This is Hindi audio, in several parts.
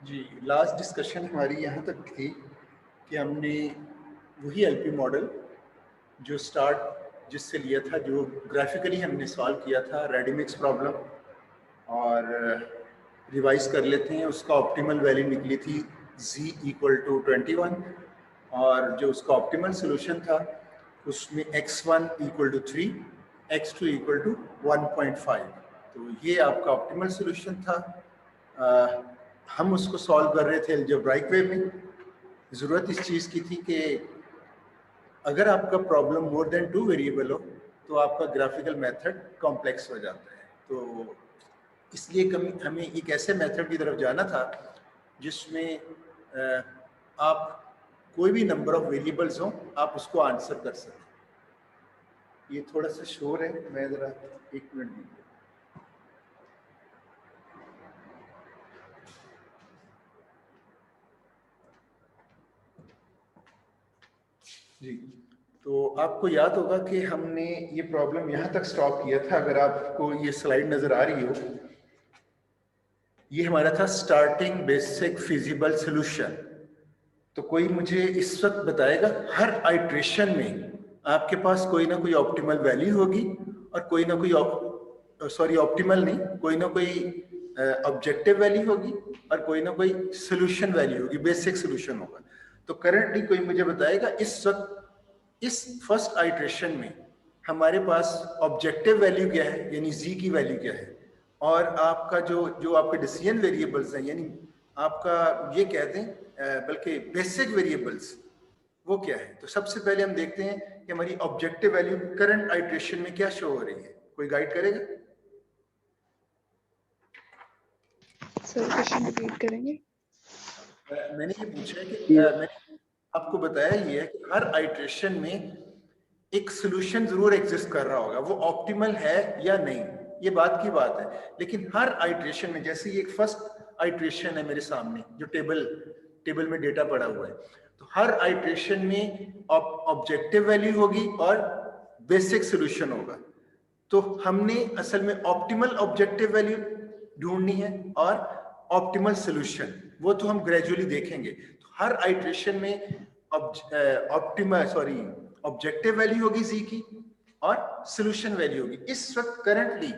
जी, लास्ट डिस्कशन हमारी यहाँ तक थी कि हमने वही एलपी मॉडल जो स्टार्ट जिससे लिया था, जो ग्राफिकली हमने सॉल्व किया था रेडिमिक्स प्रॉब्लम, और रिवाइज कर लेते हैं। उसका ऑप्टिमल वैल्यू निकली थी z = 21, और जो उसका ऑप्टिमल सोल्यूशन था उसमें x1 = 3, x2 = 1.5। तो ये आपका ऑप्टिमल सोल्यूशन था। हम उसको सॉल्व कर रहे थे अलजेब्राइक वे में। ज़रूरत इस चीज़ की थी कि अगर आपका प्रॉब्लम मोर देन 2 वेरिएबल हो तो आपका ग्राफिकल मेथड कॉम्प्लेक्स हो जाता है। तो इसलिए हमें एक ऐसे मेथड की तरफ जाना था जिसमें आप कोई भी नंबर ऑफ वेरिएबल्स हो आप उसको आंसर कर सकें। ये थोड़ा सा शोर है, मैं ज़रा 1 मिनट दीजिए। जी, तो आपको याद होगा कि हमने ये प्रॉब्लम यहाँ तक स्टॉप किया था। अगर आपको ये स्लाइड नज़र आ रही हो, ये हमारा था स्टार्टिंग बेसिक फिजिबल सॉल्यूशन। तो कोई मुझे इस वक्त बताएगा, हर आइट्रेशन में आपके पास कोई ना कोई ऑप्टिमल वैल्यू होगी और कोई ना कोई ऑप्टिमल नहीं, कोई ना कोई ऑब्जेक्टिव वैल्यू होगी और कोई ना कोई सोल्यूशन वैल्यू होगी, बेसिक सोल्यूशन होगा। तो करंटली कोई मुझे बताएगा इस वक्त इस फर्स्ट आइट्रेशन में हमारे पास ऑब्जेक्टिव वैल्यू क्या है, यानी जी की वैल्यू क्या है, और आपका जो जो आपके डिसीजन वेरिएबल्स हैं, यानी आपका ये कह दें बल्कि बेसिक वेरिएबल्स, वो क्या है। तो सबसे पहले हम देखते हैं कि हमारी ऑब्जेक्टिव वैल्यू करंट आइट्रेशन में क्या शो हो रही है। कोई गाइड करेगा? सर क्वेश्चन रिपीट करेंगे? मैंने ये पूछा है कि मैंने आपको बताया ये है कि हर आइट्रेशन में एक सोल्यूशन जरूर एग्जिस्ट कर रहा होगा, वो ऑप्टिमल है या नहीं ये बात की बात है। लेकिन हर आइट्रेशन में, जैसे ये एक फर्स्ट आइट्रेशन है मेरे सामने जो टेबल में डेटा पड़ा हुआ है, तो हर आइट्रेशन में ऑब्जेक्टिव वैल्यू होगी और बेसिक सोल्यूशन होगा। तो हमने असल में ऑप्टिमल ऑब्जेक्टिव वैल्यू ढूंढनी है और ऑप्टिमल सोल्यूशन, वो तो हम ग्रेजुअली देखेंगे। तो हर आइट्रेशन में ऑब्जेक्टिव वैल्यू होगी जी की और सोल्यूशन वैल्यू होगी। इस वक्त करंटली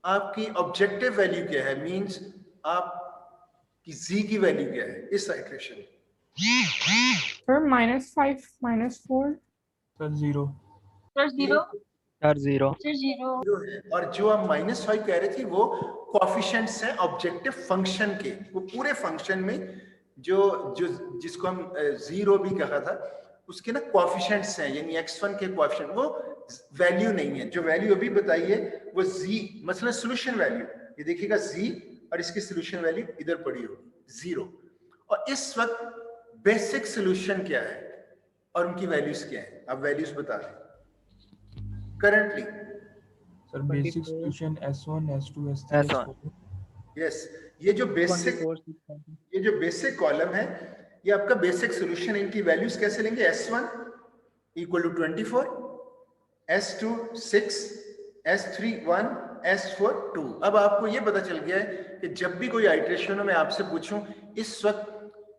आपकी ऑब्जेक्टिव वैल्यू क्या है, मींस आपकी जी की वैल्यू क्या है इस आइट्रेशन में? सर -5 -4 सर 0 सर 0 सर 0 है। और जो आप -5 कह रहे थे वो कोएफिशिएंट्स हैं ऑब्जेक्टिव फंक्शन के। वो पूरे फंक्शन में जो जो जिसको हम 0 भी कहा था, उसके ना कोएफिशिएंट्स हैं, यानी x1 के कोएफिशिएंट, वो वैल्यू नहीं है। जो वैल्यू अभी बताई है वो z, मतलब सोल्यूशन वैल्यू, ये देखिएगा z और इसकी सोल्यूशन वैल्यू इधर पड़ी होगी 0। और इस वक्त बेसिक सोल्यूशन क्या है और उनकी वैल्यूज क्या है, आप वैल्यूज बता दें currently. Sir basic solution S1 S2 S3 S4। Yes, ये जो बेसिक कॉलम है ये आपका बेसिक सॉल्यूशन। इनकी वैल्यूज कैसे लेंगे? S1 = 24, S2 6, S3 1, S4 2। अब आपको ये पता चल गया है कि जब भी कोई आइट्रेशन में आपसे पूछूं इस वक्त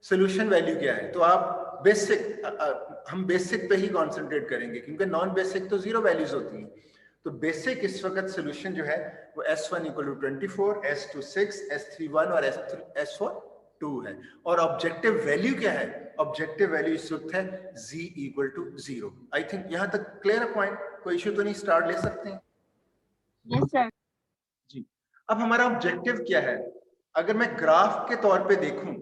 सॉल्यूशन वैल्यू क्या है, तो आप बेसिक, हम बेसिक पे ही कॉन्सेंट्रेट करेंगे क्योंकि नॉन बेसिक तो 0 वैल्यूज होती हैं। तो बेसिक इस वक्त सोल्यूशन जो है वो S1 = 24, S2 6, S3 1 और S4 2 है। और ऑब्जेक्टिव वैल्यू क्या है? ऑब्जेक्टिव वैल्यू इस वक्त है z = 0। आई थिंक यहां तक क्लियर पॉइंट, कोई इश्यू तो नहीं, स्टार्ट ले सकते हैं? Yes sir. जी, अब हमारा ऑब्जेक्टिव क्या है? अगर मैं ग्राफ के तौर पे देखूं,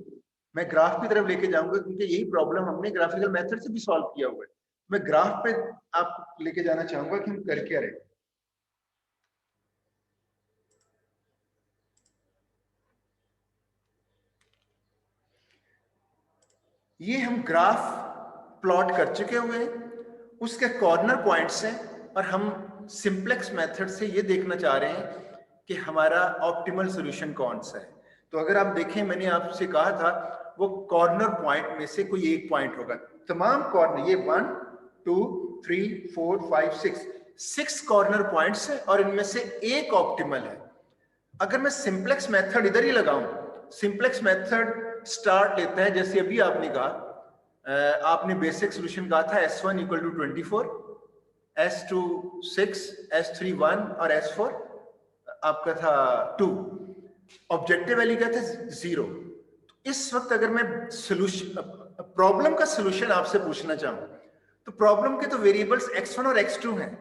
मैं ग्राफ की तरफ लेके जाऊंगा क्योंकि यही प्रॉब्लम हमने ग्राफिकल मेथड से भी सॉल्व किया हुआ है। मैं ग्राफ पे आप लेके जाना चाहूंगा कि हम कर क्या रहे। ये हम ग्राफ प्लॉट कर चुके हुए हैं, उसके कॉर्नर पॉइंट्स हैं, और हम सिंप्लेक्स मेथड से ये देखना चाह रहे हैं कि हमारा ऑप्टिमल सॉल्यूशन कौन सा है। तो अगर आप देखें, मैंने आपसे कहा था वो कॉर्नर पॉइंट में से कोई एक पॉइंट होगा। तमाम कॉर्नर, ये 1 2 3 4 5 6 कॉर्नर पॉइंट्स हैं और इनमें से एक ऑप्टिमल है। अगर मैं सिंप्लेक्स मेथड इधर ही लगाऊं, सिंप्लेक्स मेथड स्टार्ट लेता है, जैसे अभी आपने कहा, आपने बेसिक सोल्यूशन कहा था S1 equal to 24, S2 6, S3 1 और S4 आपका था 2। ऑब्जेक्टिव वैल्यू क्या था? 0। तो इस वक्त अगर मैं सोल्यूशन, प्रॉब्लम का सोल्यूशन आपसे पूछना चाहूं, तो प्रॉब्लम के तो वेरिएबल्स x1 और x2 हैं।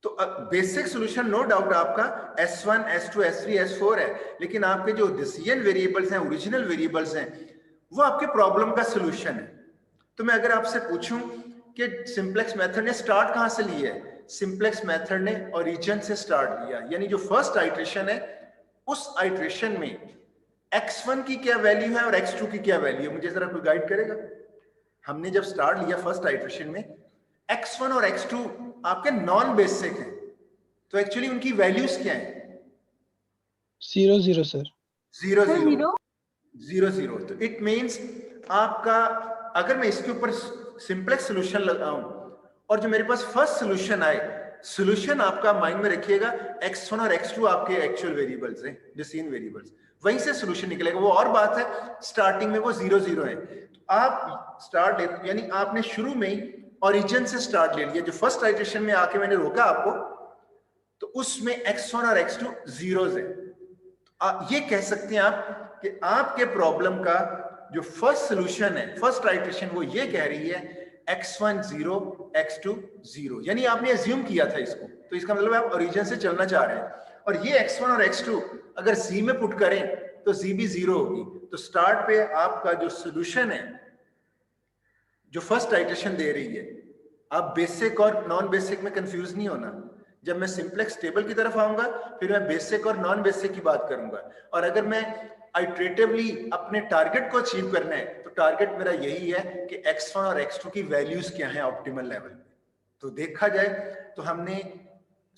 तो बेसिक सोल्यूशन नो डाउट आपका S1, S2, S3, S4 है, लेकिन आपके जो डिसीजन वेरिएबल्स हैं, ओरिजिनल वेरिएबल्स हैं, वो आपके प्रॉब्लम का सोल्यूशन है। तो मैं अगर आपसे पूछूं कि सिंप्लेक्स मेथड ने स्टार्ट कहां से लिया है, सिंप्लेक्स मेथड ने ओरिजिन से स्टार्ट लिया, यानी जो फर्स्ट आइट्रेशन है उस आइट्रेशन में x1 की क्या वैल्यू है और x2 की क्या वैल्यू है, मुझे जरा कोई गाइड करेगा। हमने जब स्टार्ट लिया फर्स्ट आइट्रेशन में, x1 और x2 आपके नॉन बेसिक हैं, तो एक्चुअली उनकी वैल्यूज क्या हैं? 0 0 सर। 0 0 0 0। तो इट मींस आपका, अगर मैं इसके ऊपर सिंप्लेक्स सोल्यूशन लगाऊं और जो मेरे पास फर्स्ट सोल्यूशन आए, सोल्यूशन आपका माइंड में रखिएगा x1 और x2 आपके एक्चुअल वेरिएबल्स हैं, डिसीजन वेरिएबल्स, वहीं से सोल्यूशन निकलेगा। वो और बात है स्टार्टिंग में वो 0 0 है, तो आप स्टार्ट, यानी आपने शुरू में ही ओरिजिन से स्टार्ट ले लिया। जो फर्स्ट आइट्रेशन में आके मैंने रोका आपको, तो उसमें x1 और x2 जीरोस है। ये कह सकते हैं आप कि आपके प्रॉब्लम का जो फर्स्ट सोल्यूशन है, फर्स्ट आइट्रेशन, वो ये कह रही है x1 0, x2 0, यानी आपने अज्यूम किया था इसको, तो इसका मतलब आप ओरिजिन से चलना चाह रहे हैं। और ये x1 और x2 अगर z में पुट करें तो z भी 0 होगी। तो स्टार्ट पे आपका जो सोल्यूशन है, जो फर्स्ट आइट्रेशन दे रही है, आप बेसिक और नॉन बेसिक में कंफ्यूज नहीं होना। जब मैं सिंप्लेक्स टेबल की तरफ आऊंगा, फिर मैं बेसिक और नॉन बेसिक की बात करूंगा, और अगर मैं आइट्रेटिवली अपने टारगेट को अचीव करना है, तो टारगेट मेरा यही है कि x1 और x2 की वैल्यूज क्या है ऑप्टिमल लेवल पे। तो देखा जाए तो हमने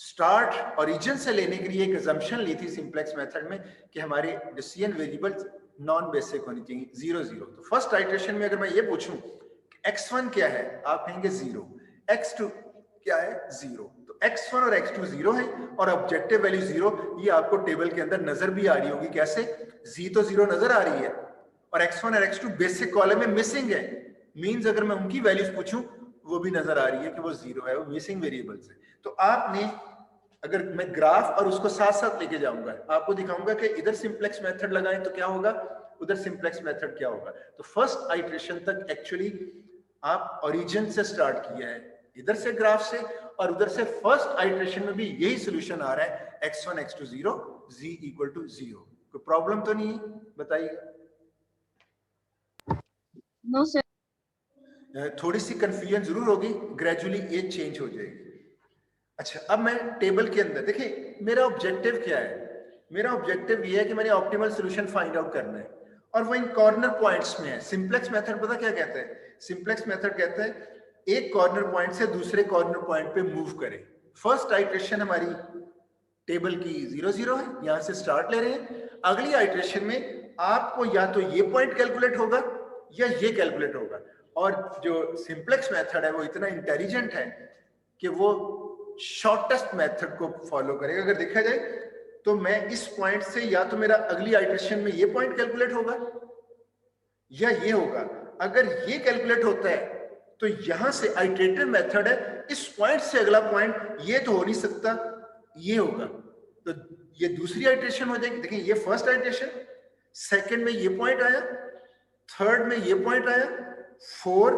स्टार्ट ओरिजिन से लेने के लिए एक अजम्पशन ली थी सिंप्लेक्स मेथड में कि हमारे डिसीजन वेरिएबल्स नॉन बेसिक होनी चाहिए, 0 0। तो फर्स्ट आइट्रेशन में अगर मैं ये पूछूं x1 क्या है, आप कहेंगे 0, x2 क्या है, 0। तो x1 और x2 0 है और ऑब्जेक्टिव वैल्यू 0, ये आपको टेबल के अंदर नजर भी आ रही होगी। कैसे? z तो 0 नजर आ रही है और x1 और x2 बेसिक कॉलम में मिसिंग है, मींस अगर मैं उनकी वैल्यूज पूछूं वो भी नजर आ रही है कि वो 0 है, वो मिसिंग वेरिएबल्स है। तो आपने, अगर मैं ग्राफ और उसको साथ साथ लेके जाऊंगा, आपको दिखाऊंगा कि इधर सिंप्लेक्स मेथड लगाएं तो क्या होगा, उधर सिंप्लेक्स मेथड क्या होगा। तो फर्स्ट आइट्रेशन तक एक्चुअली आप ओरिजिन से स्टार्ट किया है, इधर से ग्राफ से, और उधर से फर्स्ट आइट्रेशन में भी यही सॉल्यूशन आ रहा है, x1 x2 0, z equal to 0। कोई प्रॉब्लम तो नहीं, बताइए। No sir. थोड़ी सी कंफ्यूजन जरूर होगी, ग्रेजुअली ये चेंज हो जाएगी। अच्छा, अब मैं टेबल के अंदर देखिए, मेरा ऑब्जेक्टिव क्या है। मेरा ऑब्जेक्टिव ये है कि मैंने ऑप्टिमल सॉल्यूशन फाइंड आउट करना है, और वो इन कॉर्नर पॉइंट्स में है। सिंप्लेक्स मेथड पता क्या कहता है? सिंप्लेक्स मेथड कहता है एक कॉर्नर पॉइंट से दूसरे कॉर्नर पॉइंट पे मूव करें। फर्स्ट आइट्रेशन हमारी टेबल की 0 0 है, यहां से स्टार्ट ले रहे हैं। अगली आइट्रेशन में आपको या तो ये पॉइंट कैलकुलेट होगा या ये कैलकुलेट होगा, और जो सिंप्लेक्स मेथड है वो इतना इंटेलिजेंट है कि वो शॉर्टेस्ट मेथड को फॉलो करेगा। अगर देखा जाए तो मैं इस पॉइंट से, या तो मेरा अगली आइट्रेशन में ये पॉइंट कैलकुलेट होगा या ये होगा। अगर ये कैलकुलेट होता है तो यहां से आइट्रेटिव मेथड है, इस पॉइंट से अगला पॉइंट ये तो हो नहीं सकता, ये होगा, तो ये दूसरी आइट्रेशन हो जाएगी। देखिए ये फर्स्ट आइट्रेशन, सेकंड में ये पॉइंट आया, थर्ड में ये पॉइंट आया, 4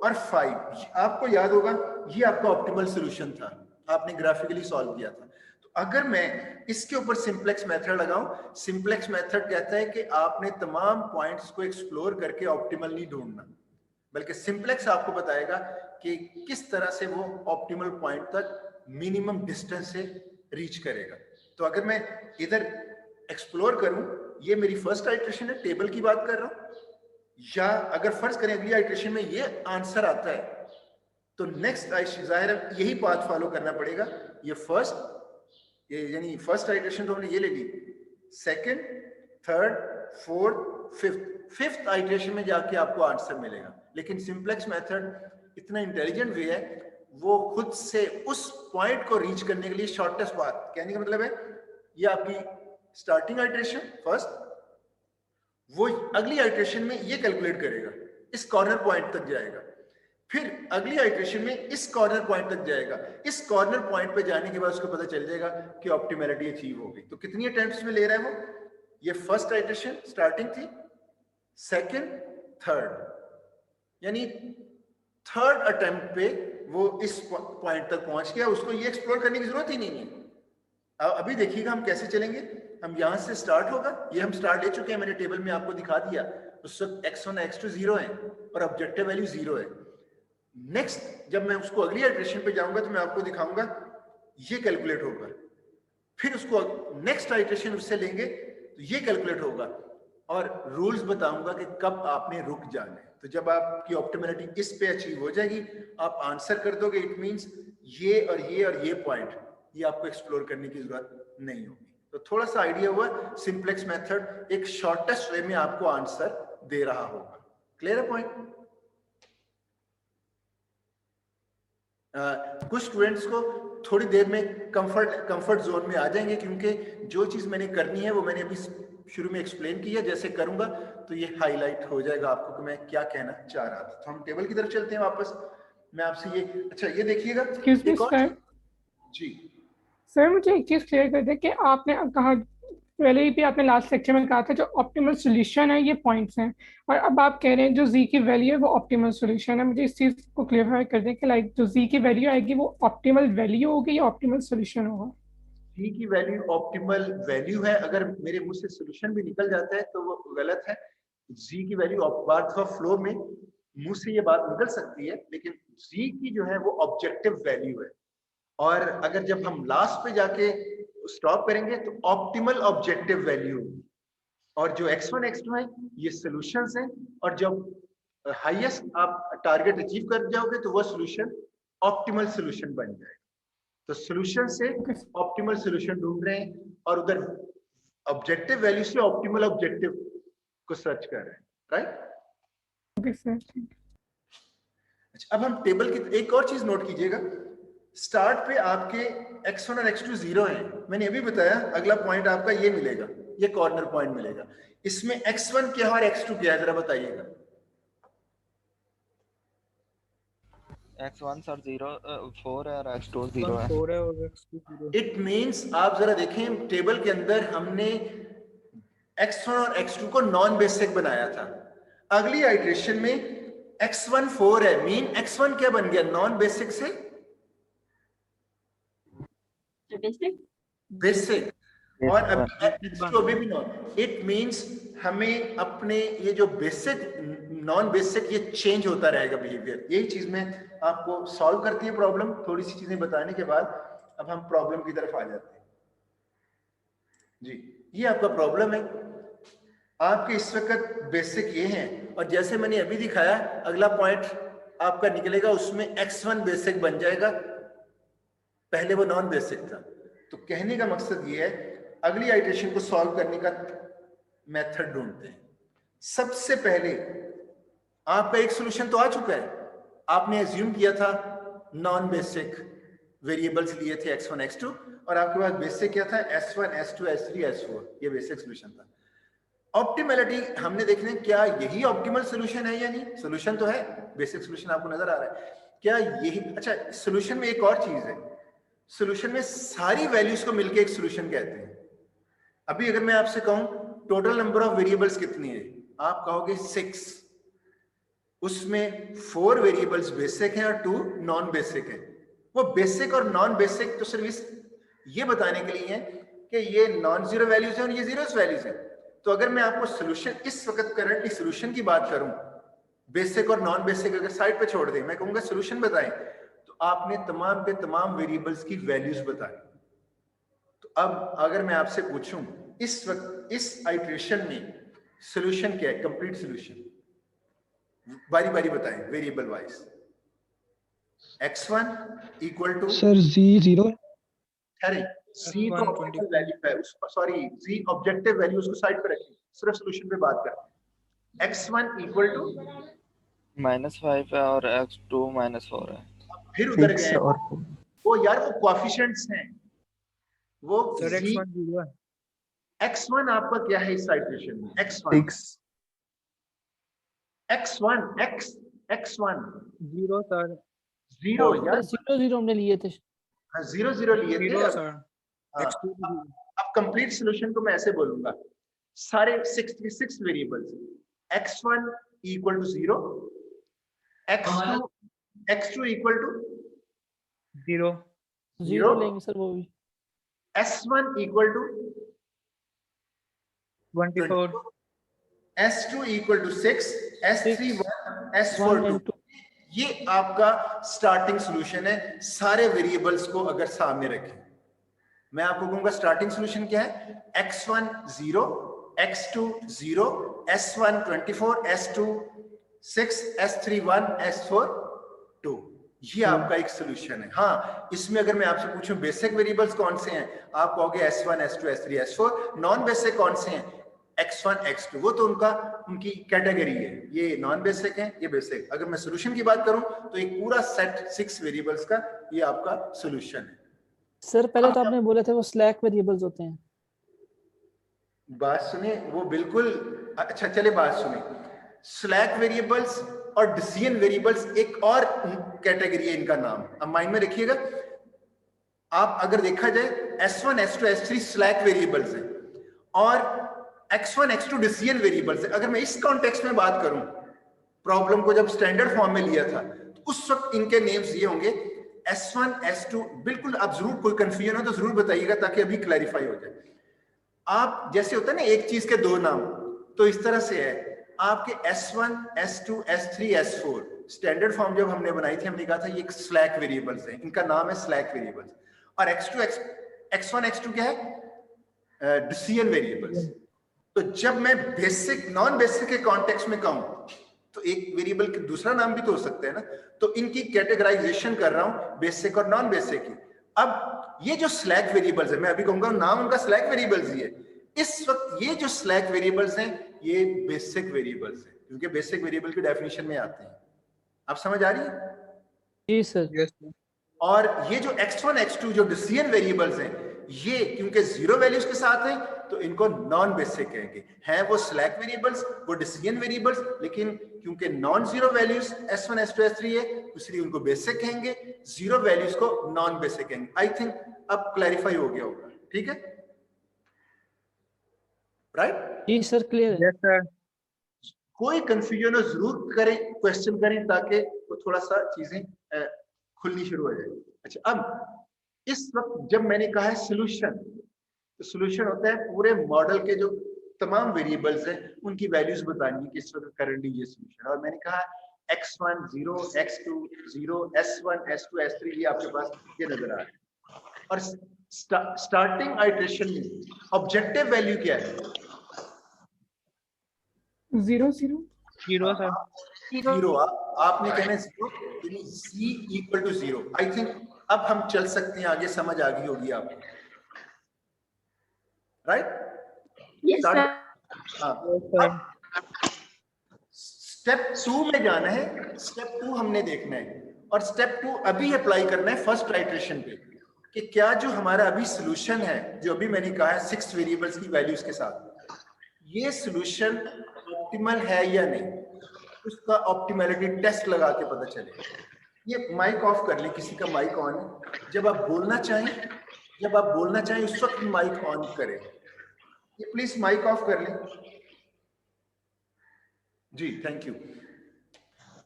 और 5। आपको याद होगा ये आपका ऑप्टिमल सॉल्यूशन था, आपने ग्राफिकली सॉल्व किया था। तो अगर मैं इसके ऊपर सिंप्लेक्स मेथड लगाऊं, सिंप्लेक्स मेथड कहता है कि आपने तमाम पॉइंट्स को एक्सप्लोर करके ऑप्टिमल नहीं ढूंढना, बल्कि सिंप्लेक्स आपको बताएगा कि किस तरह से वो ऑप्टिमल पॉइंट तक मिनिमम डिस्टेंस से रीच करेगा। तो अगर मैं इधर एक्सप्लोर करूं, ये मेरी फर्स्ट आइट्रेशन है, टेबल की बात कर रहा हूं, या अगर फर्ज करें अगली आइट्रेशन में ये आंसर आता है, तो नेक्स्ट जाहिर है यही पाथ फॉलो करना पड़ेगा। ये फर्स्ट, ये यानी फर्स्ट आइट्रेशन तो हमने ये ले ली, second, third, fourth, fifth iteration में जाके आपको आंसर मिलेगा। लेकिन सिंप्लेक्स मेथड इतना इंटेलिजेंट वे है, वो खुद से उस पॉइंट को रीच करने के लिए शॉर्टेस्ट पाथ, कहने का मतलब है ये आपकी स्टार्टिंग आइट्रेशन फर्स्ट, वो अगली आइट्रेशन में ये कैलकुलेट करेगा, इस कॉर्नर पॉइंट तक जाएगा, फिर अगली आइट्रेशन में इस कॉर्नर पॉइंट तक जाएगा, इस कॉर्नर पॉइंट पे जाने के बाद उसको पता चल जाएगा कि ऑप्टिमैलिटी अचीव हो गई। तो कितनी अटेम्प्ट्स में ले रहा है वो? ये फर्स्ट आइट्रेशन स्टार्टिंग थी, सेकंड, थर्ड, यानी थर्ड अटेम्प्ट पे वो इस पॉइंट तक पहुंच गया, उसको ये एक्सप्लोर करने की जरूरत ही नहीं है। अभी देखिएगा हम कैसे चलेंगे। हम यहां से स्टार्ट होगा, ये हम स्टार्ट ले चुके हैं, मैंने टेबल में आपको दिखा दिया। उस वक्त x1 x2 0 है और ऑब्जेक्टिव वैल्यू 0 है। नेक्स्ट जब मैं उसको अगली आइट्रेशन पे जाऊंगा तो मैं आपको दिखाऊंगा ये कैलकुलेट होगा, फिर उसको नेक्स्ट आइट्रेशन उससे लेंगे तो ये कैलकुलेट होगा, और रूल्स बताऊंगा कि कब आपने रुक जाना है। तो जब आपकी ऑप्टिमैलिटी इस पे अचीव हो जाएगी, आप आंसर कर दोगे, इट मींस ये और ये और ये पॉइंट ये आपको एक्सप्लोर करने की जरूरत नहीं होगी। तो थोड़ा सा आइडिया हुआ, सिंपलेक्स मेथड एक शॉर्टेस्ट वे में आपको आंसर दे रहा होगा। क्लियर है पॉइंट? कुछ स्टूडेंट्स को थोड़ी देर में कंफर्ट जोन में आ जाएंगे, क्योंकि जो चीज मैंने करनी है वो मैंने अभी शुरू में एक्सप्लेन किया। जैसे करूंगा तो ये हाईलाइट हो जाएगा आपको कि मैं क्या कहना चाह रहा था। तो हम टेबल की तरफ चलते हैं वापस। मैं आपसे ये, अच्छा ये देखिएगा, एक्सक्यूज मी सर। जी सर मुझे एक चीज क्लियर कर दे कि आपने कहा पहले ही भी, आपने लास्ट लेक्चर में कहा था जो ऑप्टिमल सॉल्यूशन है ये पॉइंट्स हैं, और अब आप कह रहे हैं जो z की वैल्यू है वो ऑप्टिमल सॉल्यूशन है। मुझे इस चीज को क्लियरफाई कर दें कि लाइक जो z की वैल्यू आएगी वो ऑप्टिमल वैल्यू होगी या ऑप्टिमल सॉल्यूशन होगा? जी की वैल्यू ऑप्टिमल वैल्यू है। अगर मेरे मुंह से सॉल्यूशन भी निकल जाता है तो वो गलत है। जी की वैल्यू बात का फ्लो में मुंह से ये बात निकल सकती है, लेकिन जी की जो है वो ऑब्जेक्टिव वैल्यू है। और अगर जब हम लास्ट पे जाके स्टॉप करेंगे तो ऑप्टिमल ऑब्जेक्टिव वैल्यू, और जो x1 x2 है ये सॉल्यूशंस हैं, और जब हाईएस्ट आप टारगेट अचीव कर जाओगे तो वो सॉल्यूशन ऑप्टिमल सॉल्यूशन बन जाएगा। तो सॉल्यूशन से ऑप्टिमल सॉल्यूशन ढूंढ रहे हैं, और उधर ऑब्जेक्टिव वैल्यू से ऑप्टिमल ऑब्जेक्टिव को सर्च कर रहे हैं, राइट? Okay sir. अच्छा, अब हम टेबल की एक और चीज नोट कीजिएगा। स्टार्ट पे आपके x1 और x2 0 है। मैंने अभी बताया अगला पॉइंट आपका ये मिलेगा, ये कॉर्नर पॉइंट मिलेगा। इसमें x1 क्या है और x2 क्या है, जरा बताइएगा। x1 सर 4 है और x2 0 है। 4 है और x2 0। इट मींस आप जरा देखें टेबल के अंदर हमने x1 और x2 को नॉन बेसिक बनाया था। अगली आइट्रेशन में x1 4 है, मीन x1 क्या बन गया, नॉन बेसिक से बेसिक, और अभी भी नॉन। इट मींस हमें अपने ये जो बेसिक नॉन बेसिक ये चेंज होता रहेगा बिहेवियर। यही चीज में आपको सॉल्व करती है प्रॉब्लम। थोड़ी सी चीजें बताने के बाद अब हम प्रॉब्लम की तरफ आ जाते हैं। जी ये आपका प्रॉब्लम है। आपके इस वक्त बेसिक ये हैं, और जैसे मैंने अभी दिखाया अगला पॉइंट आपका निकलेगा, उसमें x1 बेसिक बन जाएगा, पहले वो नॉन बेसिक था। तो कहने का मकसद ये है, अगली आइट्रेशन को सॉल्व करने का मेथड ढूंढते हैं। सबसे पहले आपका एक सॉल्यूशन तो आ चुका है, आपने एज्यूम किया था नॉन बेसिक वेरिएबल्स लिए थे x1 x2, और आपके पास बेसिक क्या था, s1 s2 s3 s4, ये बेसिक सॉल्यूशन था। ऑप्टिमैलिटी हमने देखना है क्या यही ऑप्टिमल सॉल्यूशन है या नहीं। सॉल्यूशन तो है, बेसिक सॉल्यूशन आपको नजर आ रहा है, क्या यही। अच्छा, सॉल्यूशन में एक और चीज है, सॉल्यूशन में सारी वैल्यूज को मिलके एक सॉल्यूशन कहते हैं। अभी अगर मैं आपसे कहूं टोटल नंबर ऑफ वेरिएबल्स कितनी है, आप कहोगे 6, उसमें 4 वेरिएबल्स बेसिक हैं और 2 नॉन बेसिक हैं। वो बेसिक और नॉन बेसिक तो सिर्फ ये बताने के लिए है कि ये नॉन जीरो वैल्यूज हैं और ये जीरोस वैल्यूज हैं। तो अगर मैं आपको सॉल्यूशन इस वक्त करंटली सॉल्यूशन की बात करूं, बेसिक और नॉन बेसिक अगर साइड पे छोड़ दें, मैं कहूंगा सॉल्यूशन बताएं, तो आपने तमाम के तमाम वेरिएबल्स की वैल्यूज बताई। तो अब अगर मैं आपसे पूछूं इस वक्त इस आइट्रेशन में सॉल्यूशन क्या है, कंप्लीट सॉल्यूशन, बारी बारी बताएं variable wise. x1 equal to sir z 0 अरे c तो ऑब्जेक्टिव वैल्यू है, उसको सॉरी z ऑब्जेक्टिव वैल्यू, उसको साइड पे रखिए, सिर्फ सॉल्यूशन पे बात करते हैं। x1 इक्वल टू -5 है और x2 -4 है। फिर उधर गए वो यार, वो कोएफिशिएंट्स हैं, वो सर z x1 0 है। x1 आपका क्या है इस आइटरेशन में? x1 x1 0 sir. 0 यार, 0 हमने लिए थे। हाँ 0 लिए थे। 0 सर। हाँ, अब कंप्लीट सॉल्यूशन को मैं ऐसे बोलूंगा, सारे 66 variables, x1 equal to 0, x2 equal to 0 0 लेंगे सर वो भी। s1 equal to 24 s2 equal to 6, s3 1, s4 1 2। and 2। ये आपका स्टार्टिंग सॉल्यूशन है सारे वेरिएबल्स को अगर सामने रखें। मैं आपको कहूंगा स्टार्टिंग सॉल्यूशन क्या है? x1 0, x2 0, s1 24, s2 6, s3 1, s4 2। ये आपका एक सॉल्यूशन है। हाँ, इसमें अगर मैं आपसे पूछूं बेसिक वेरिएबल्स कौन से हैं, आप कहोगे s1 s2 s3 s4। Non basic कौन से हैं? x1 x2, वो तो उनकी कैटेगरी है, ये नॉन बेसिक है, ये बेसिक। अगर मैं सॉल्यूशन की बात करूं तो एक पूरा सेट 6 वेरिएबल्स का ये आपका सॉल्यूशन है। सर पहले तो आपने बोले थे वो स्लैक वेरिएबल्स होते हैं। बात सुने, वो बिल्कुल अच्छा, चले बात सुने। स्लैक वेरिएबल्स और डिसीजन वेरिएबल्स एक और कैटेगरी है, इनका नाम अब माइंड में रखिएगा। आप अगर देखा जाए s1 s2 s3 slack variables हैं और x1 x2 डिसीजन वेरिएबल्स है। अगर मैं इस कॉन्टेक्स्ट में बात करूं, प्रॉब्लम को जब स्टैंडर्ड फॉर्म में लिया था तो उस वक्त इनके नेम्स ये होंगे s1 s2। बिल्कुल, आप जरूर कोई कंफ्यूजन हो तो जरूर बताइएगा ताकि अभी क्लैरिफाई हो जाए। आप जैसे होता है ना एक चीज के दो नाम, तो इस तरह से है आपके s1 s2 s3 s4 standard form जब हमने बनाई थी, हमने कहा था ये एक स्लैक वेरिएबल्स है, इनका नाम है स्लैक वेरिएबल्स। और x1 x2 क्या है? Decision variables. तो जब मैं बेसिक नॉन बेसिक के कॉन्टेक्स्ट में कहूं तो एक वेरिएबल के दूसरा नाम भी तो हो सकता है ना, तो इनकी कैटेगराइजेशन कर रहा हूं बेसिक और नॉन बेसिक की। अब ये जो स्लैक वेरिएबल्स है, मैं अभी कहूंगा नाम उनका स्लैक वेरिएबल्स ही है। इस वक्त ये जो स्लैक वेरिएबल्स हैं ये बेसिक वेरिएबल्स हैं, क्योंकि बेसिक वेरिएबल की डेफिनेशन में आते हैं। आप समझ आ रही है? जी सर। Yes sir. और ये जो x1 x2 जो डिसीजन वेरिएबल्स हैं, ये क्योंकि 0 वैल्यूज के साथ हैं तो इनको नॉन बेसिक कहेंगे। हैं वो स्लैक वेरिएबल्स, वो डिसीजन वेरिएबल्स, लेकिन क्योंकि non zero values s1 s2 s3 है, इसलिए उनको बेसिक कहेंगे, 0 वैल्यूज को नॉन बेसिक कहेंगे। आई थिंक अब क्लैरिफाई हो गया होगा, ठीक है? राइट? जी सर, क्लियर है। Yes sir. कोई कंफ्यूजन हो जरूर करें, क्वेश्चन करें ताकि तो थोड़ा सा चीजें खुलनी शुरू हो जाए। अच्छा, अब इस वक्त जब मैंने कहा है सॉल्यूशन, तो सॉल्यूशन होता है पूरे मॉडल के जो तमाम वेरिएबल्स हैं उनकी वैल्यूज बतानी कि इस वक्त करंटली ये सॉल्यूशन। और मैंने कहा x1 0, x2 0, s1 s2 s3 ये आपके पास ये नजर आ रहा है। और स्टार्टिंग आइटरेशन में ऑब्जेक्टिव वैल्यू क्या है? 0 0 0 सर। 0। आपने कहना 0 यानी c equal to 0। I think अब हम चल सकते हैं आगे, समझ आ गई होगी आपको, राइट? स्टेप 2 में जाना है, स्टेप 2 हमने देखना है और स्टेप 2 अभी अप्लाई करना है फर्स्ट आइटरेशन पे कि क्या जो हमारा अभी सॉल्यूशन है, जो अभी मैंने कहा है 6 वेरिएबल्स की वैल्यूज के साथ, ये सॉल्यूशन ऑप्टिमल है या नहीं, उसका ऑप्टिमैलिटी टेस्ट लगा के पता चले। ये माइक ऑफ कर ले, किसी का माइक ऑन है, जब आप बोलना चाहें उस वक्त माइक ऑन करें। ये प्लीज माइक ऑफ कर लें जी, थैंक यू।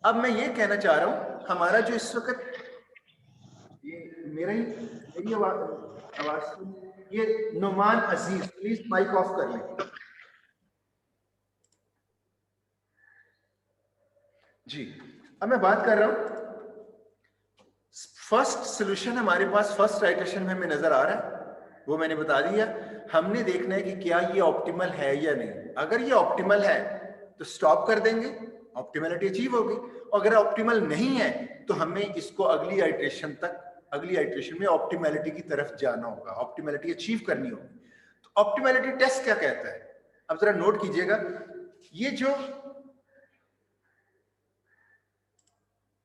अब मैं ये कहना चाह रहा हूं, हमारा जो इस वक्त ये मेरी आवाज ये नुमान अजीज, प्लीज माइक ऑफ कर लें जी। अब मैं बात कर रहा हूं, फर्स्ट सॉल्यूशन हमारे पास फर्स्ट आइटरेशन में हमें नजर आ रहा है, वो मैंने बता दिया। हमने देखना है कि क्या ये ऑप्टिमल है या नहीं। अगर ये ऑप्टिमल है तो स्टॉप कर देंगे, ऑप्टिमैलिटी अचीव होगी। अगर ऑप्टिमल नहीं है तो हमें इसको अगली आइटरेशन में ऑप्टिमैलिटी की तरफ जाना होगा, ऑप्टिमैलिटी अचीव करनी होगी। तो ऑप्टिमैलिटी टेस्ट क्या कहता है, अब जरा नोट कीजिएगा। ये जो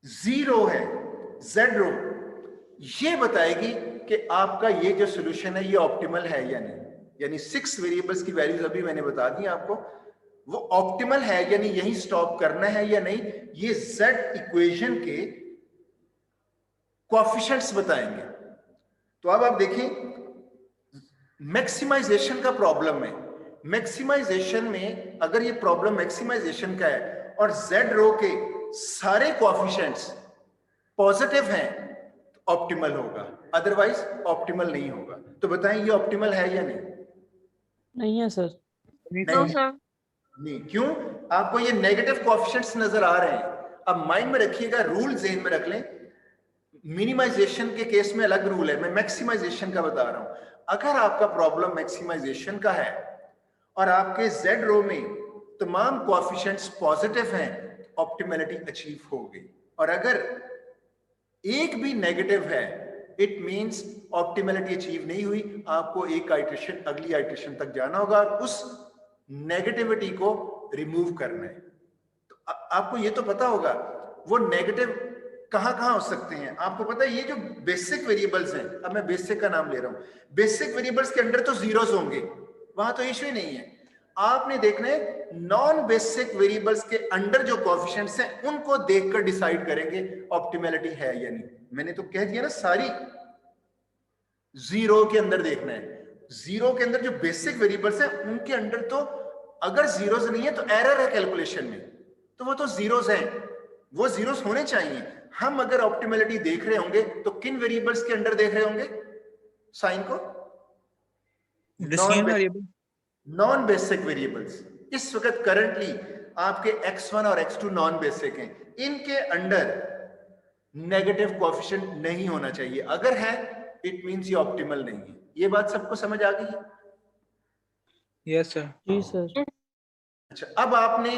0 है, Z रो, ये बताएगी कि आपका ये जो सॉल्यूशन है ये ऑप्टिमल है या नहीं, यानी 6 वेरिएबल्स की वैल्यूज अभी मैंने बता दी आपको, वो ऑप्टिमल है यानी यही स्टॉप करना है या नहीं, ये Z इक्वेशन के कोएफिशिएंट्स बताएंगे। तो अब आप देखें मैक्सिमाइजेशन का प्रॉब्लम है, मैक्सिमाइजेशन में अगर ये प्रॉब्लम मैक्सिमाइजेशन का है और Z रो के सारे कोएफिशिएंट्स पॉजिटिव हैं तो ऑप्टिमल होगा, अदरवाइज ऑप्टिमल नहीं होगा। तो बताएं ये ऑप्टिमल है या नहीं? नहीं है सर। नहीं सर, नहीं। क्यों? आपको ये नेगेटिव कोएफिशिएंट्स नजर आ रहे हैं। अब माइंड में रखिएगा, रूल ज़हन में रख लें, मिनिमाइजेशन के केस में अलग रूल है, मैं मैक्सिमाइजेशन का बता रहा हूं। अगर आपका प्रॉब्लम मैक्सिमाइजेशन का है और आपके Z रो में तमाम कोएफिशिएंट्स पॉजिटिव हैं, ऑप्टिमलिटी अचीव हो गई। और अगर एक भी नेगेटिव है, इट मींस ऑप्टिमलिटी अचीव नहीं हुई, आपको एक आइटरेशन अगली आइटरेशन तक जाना होगा और उस नेगेटिविटी को रिमूव करना है। तो आपको ये तो पता होगा वो नेगेटिव कहां हो सकते हैं। आपको पता है ये जो बेसिक वेरिएबल्स हैं, अब मैं बेसिक का नाम ले रहा हूं, बेसिक वेरिएबल्स के अंदर तो जीरोस होंगे, वहां तो इश्यू ही नहीं है। आपने देखना है नॉन बेसिक वेरिएबल्स के अंडर जो कोएफिशिएंट्स हैं उनको देखकर डिसाइड करेंगे ऑप्टिमैलिटी है या नहीं। मैंने तो कह दिया ना, सारी जीरो के अंदर देखना है। जीरो के अंदर जो बेसिक वेरिएबल्स हैं उनके अंडर तो अगर जीरोस नहीं है तो एरर है कैलकुलेशन में, तो वो तो जीरोस हैं, वो जीरोस होने चाहिए। हम अगर ऑप्टिमैलिटी देख रहे होंगे तो किन वेरिएबल्स के अंडर देख रहे होंगे साइन को? Non basic variables. इस वक्त करंटली आपके x1 और x2 नॉन बेसिक हैं, इनके अंडर नेगेटिव कोएफिशिएंट नहीं होना चाहिए। अगर है इट मींस ये ऑप्टिमल नहीं है। ये बात सबको समझ आ गई है? Yes sir. जी सर। अच्छा, अब आपने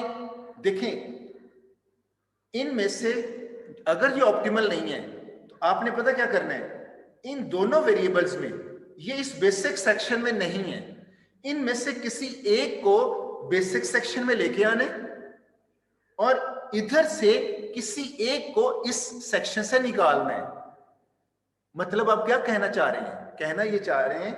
देखें इनमें से अगर ये ऑप्टिमल नहीं है तो आपने पता क्या करना है, इन दोनों वेरिएबल्स में, ये इस बेसिक सेक्शन में नहीं है, इनमें से किसी एक को बेसिक सेक्शन में लेके आने और इधर से किसी एक को इस सेक्शन से निकालना है। मतलब आप क्या कहना चाह रहे हैं? कहना ये चाह रहे हैं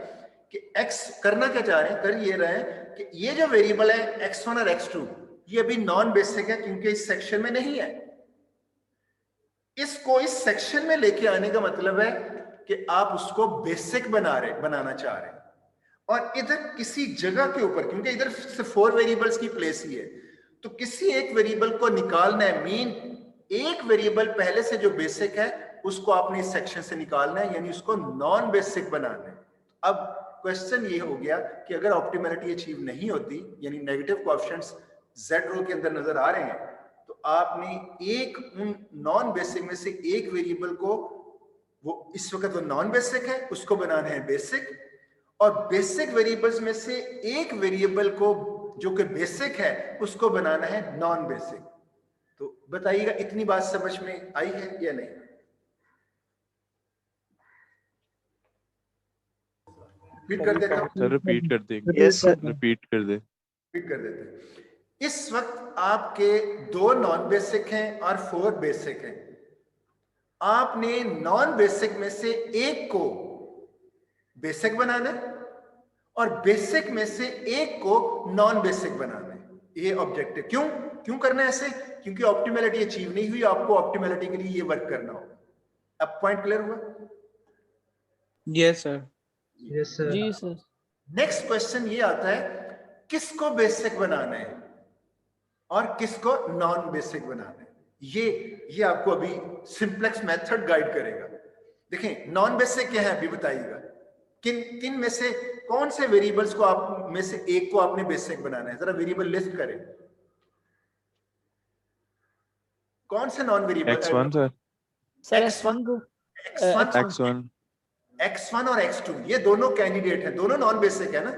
कि x करना क्या चाह रहे हैं, कर ये रहे हैं कि ये जो वेरिएबल है x1 और x2 ये अभी नॉन बेसिक है क्योंकि इस सेक्शन में नहीं है। इसको इस सेक्शन में लेके आने का मतलब है कि आप उसको बेसिक बनाना चाह रहे हैं। और इधर किसी जगह के ऊपर, क्योंकि इधर सिर्फ 4 वेरिएबल्स की प्लेस ही है, तो किसी एक वेरिएबल को निकालना है। मीन एक वेरिएबल पहले से जो बेसिक है उसको आपने इस सेक्शन से निकालना है, यानी उसको नॉन बेसिक बनाना है। अब क्वेश्चन ये हो गया कि अगर ऑप्टिमैलिटी अचीव नहीं होती, यानी नेगेटिव कोएफिशिएंट्स Z रो के अंदर नजर आ रहे हैं, तो आपने एक उन नॉन बेसिक में से एक वेरिएबल को, वो इस वक्त वो नॉन बेसिक है, उसको बनाना है बेसिक, और बेसिक वेरिएबल्स में से एक वेरिएबल को जो कि बेसिक है उसको बनाना है नॉन बेसिक। तो बताइएगा इतनी बात समझ में आई है या नहीं? रिपीट कर देता हूं। सर रिपीट कर देंगे। Yes sir. रिपीट कर दे। रिपीट कर देते हैं। इस वक्त आपके 2 नॉन बेसिक हैं और 4 बेसिक हैं। आपने नॉन बेसिक में से एक को बेसिक बनाना है और बेसिक में से एक को नॉन बेसिक बनाना है। ये ऑब्जेक्टिव। क्यों करना है ऐसे? क्योंकि ऑप्टिमैलिटी अचीव नहीं हुई, आपको ऑप्टिमैलिटी के लिए ये वर्क करना होगा। अब पॉइंट क्लियर हुआ? Yes sir. Yes sir. जी सर। नेक्स्ट क्वेश्चन ये आता है, किसको बेसिक बनाना है और किसको नॉन बेसिक बनाना है। ये आपको अभी सिंप्लेक्स मेथड गाइड करेगा। देखें नॉन बेसिक क्या है अभी बताइएगा। किन में से कौन से वेरिएबल्स को आप में से एक को आपने बेसिक बनाना है? जरा वेरिएबल लिस्ट करें। कौन से non variable? x1 sir. Sir x1 को x1 और x2 ये दोनों कैंडिडेट हैं, दोनों नॉन बेसिक है ना?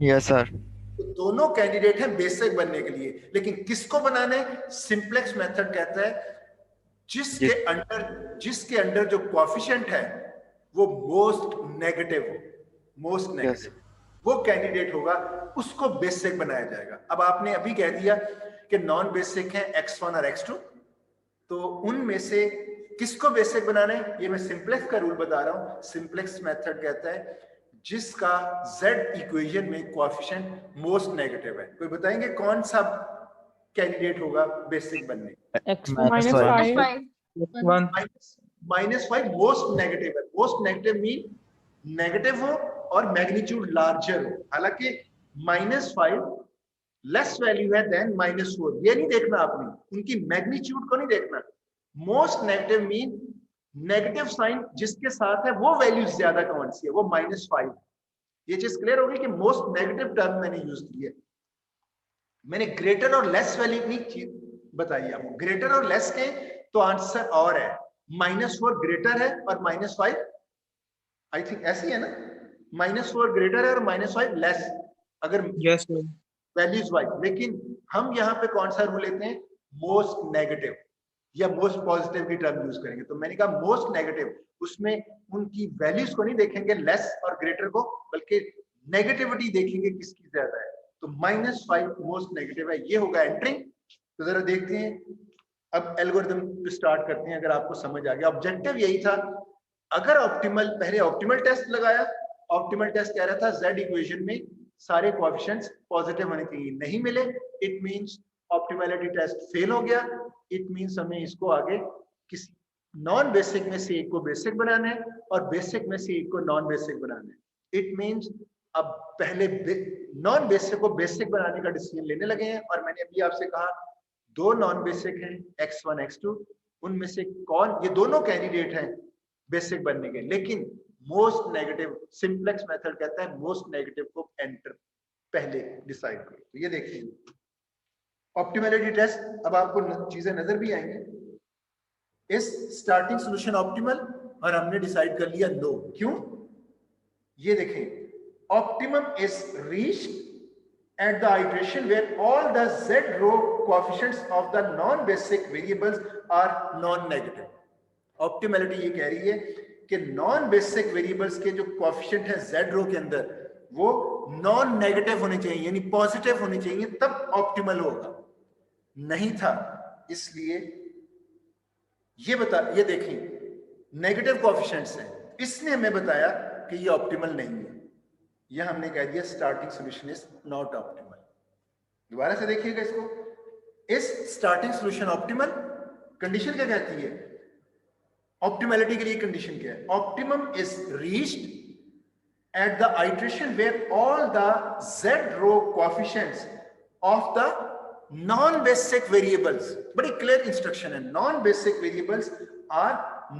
Yes sir. तो दोनों कैंडिडेट हैं बेसिक बनने के लिए, लेकिन किसको बनाना है? सिंप्लेक्स मेथड कहता है जिसके अंडर जो कोएफिशिएंट है वो मोस्ट नेगेटिव वो कैंडिडेट होगा, उसको बेसिक बनाया जाएगा। अब आपने अभी कह दिया कि नॉन बेसिक है x1 और x2, तो उनमें से किसको बेसिक बनाना है? ये मैं सिंप्लेक्स का रूल बता रहा हूं। सिंप्लेक्स मेथड कहता है जिसका z इक्वेशन में कोएफिशिएंट मोस्ट नेगेटिव है। कोई बताएंगे कौन सा कैंडिडेट होगा बेसिक बनने? -5 1 -5 मोस्ट नेगेटिव है। मोस्ट नेगेटिव मीन नेगेटिव हो और मैग्नीट्यूड लार्जर हो। हालांकि -5 लेस वैल्यू है देन -4, ये नहीं देखना आपने, उनकी मैग्नीट्यूड को नहीं देखना। Most negative mean negative sign जिसके साथ है वो वैल्यू ज्यादा कौन सी है, वो -5। ये चीज क्लियर होगी कि मोस्ट नेगेटिव टर्म मैंने यूज की है। मैंने ग्रेटर और लेस वैल्यू नहीं बताई आपको। ग्रेटर और लेस के तो आंसर और है, -4 ग्रेटर है और -5 आई थिंक ऐसी है ना, -4 ग्रेटर है और -5 लेस, अगर Yes, sir. Values wise. लेकिन हम यहाँ पे कौन सा रूल लेते हैं, मोस्ट नेगेटिव या मोस्ट पॉजिटिव की टर्म यूज करेंगे। तो मैंने कहा मोस्ट नेगेटिव, उसमें उनकी वैल्यूज को नहीं देखेंगे लेस और ग्रेटर को, बल्कि नेगेटिविटी देखेंगे किसकी ज्यादा है। तो -5 मोस्ट नेगेटिव है, ये होगा एंट्रिंग। तो जरा देखते हैं, अब एल्गोरिथम स्टार्ट करते हैं। अगर आपको समझ आ गया, ऑब्जेक्टिव यही था। अगर ऑप्टिमल, पहले ऑप्टिमल टेस्ट लगाया, ऑप्टिमल टेस्ट कह रहा था z इक्वेशन में सारे कोएफिशिएंट्स पॉजिटिव होने चाहिए, नहीं मिले, it means optimality test fail हो गया। इट मींस हमें इसको आगे किसी नॉन बेसिक में से एक को बेसिक बनाना है और बेसिक में से एक को नॉन बेसिक बनाना है। इट मींस अब पहले नॉन बेसिक को बेसिक बनाने का डिसीजन लेने लगे हैं। और मैंने अभी आपसे कहा 2 नॉन बेसिक हैं, x1 x2, उनमें से कौन, ये दोनों कैंडिडेट हैं बेसिक बनने के। लेकिन मोस्ट नेगेटिव, सिंप्लेक्स मेथड कहता है मोस्ट नेगेटिव को एंटर पहले डिसाइड करो। तो ये देखिए ऑप्टिमैलिटी टेस्ट, अब आपको चीजें नजर भी आएंगे। इस स्टार्टिंग सॉल्यूशन ऑप्टिमल, और हमने डिसाइड कर लिया नो। क्यों? ये देखें, optimum is reached at the iteration where all the z row coefficients of the non-basic variables are non-negative. Optimality ये कह रही है कि नॉन बेसिक वेरिएबल्स के जो कोएफिशिएंट है z रो के अंदर वो नॉन नेगेटिव होने चाहिए, यानी पॉजिटिव होने चाहिए, तब ऑप्टिमल होगा। नहीं था, इसलिए ये देखें नेगेटिव कोएफिशिएंट्स हैं, इसने हमें बताया कि ये ऑप्टिमल नहीं है। यह हमने कह दिया starting solution is not optimal. दोबारा से देखिएगा इसको, इस स्टार्टिंग सॉल्यूशन ऑप्टिमल, कंडीशन क्या कहती है, ऑप्टिमैलिटी के लिए कंडीशन क्या है, optimum is reached at the iteration where all the z row coefficients of the non basic variables. बड़ी क्लियर इंस्ट्रक्शन है, non basic variables are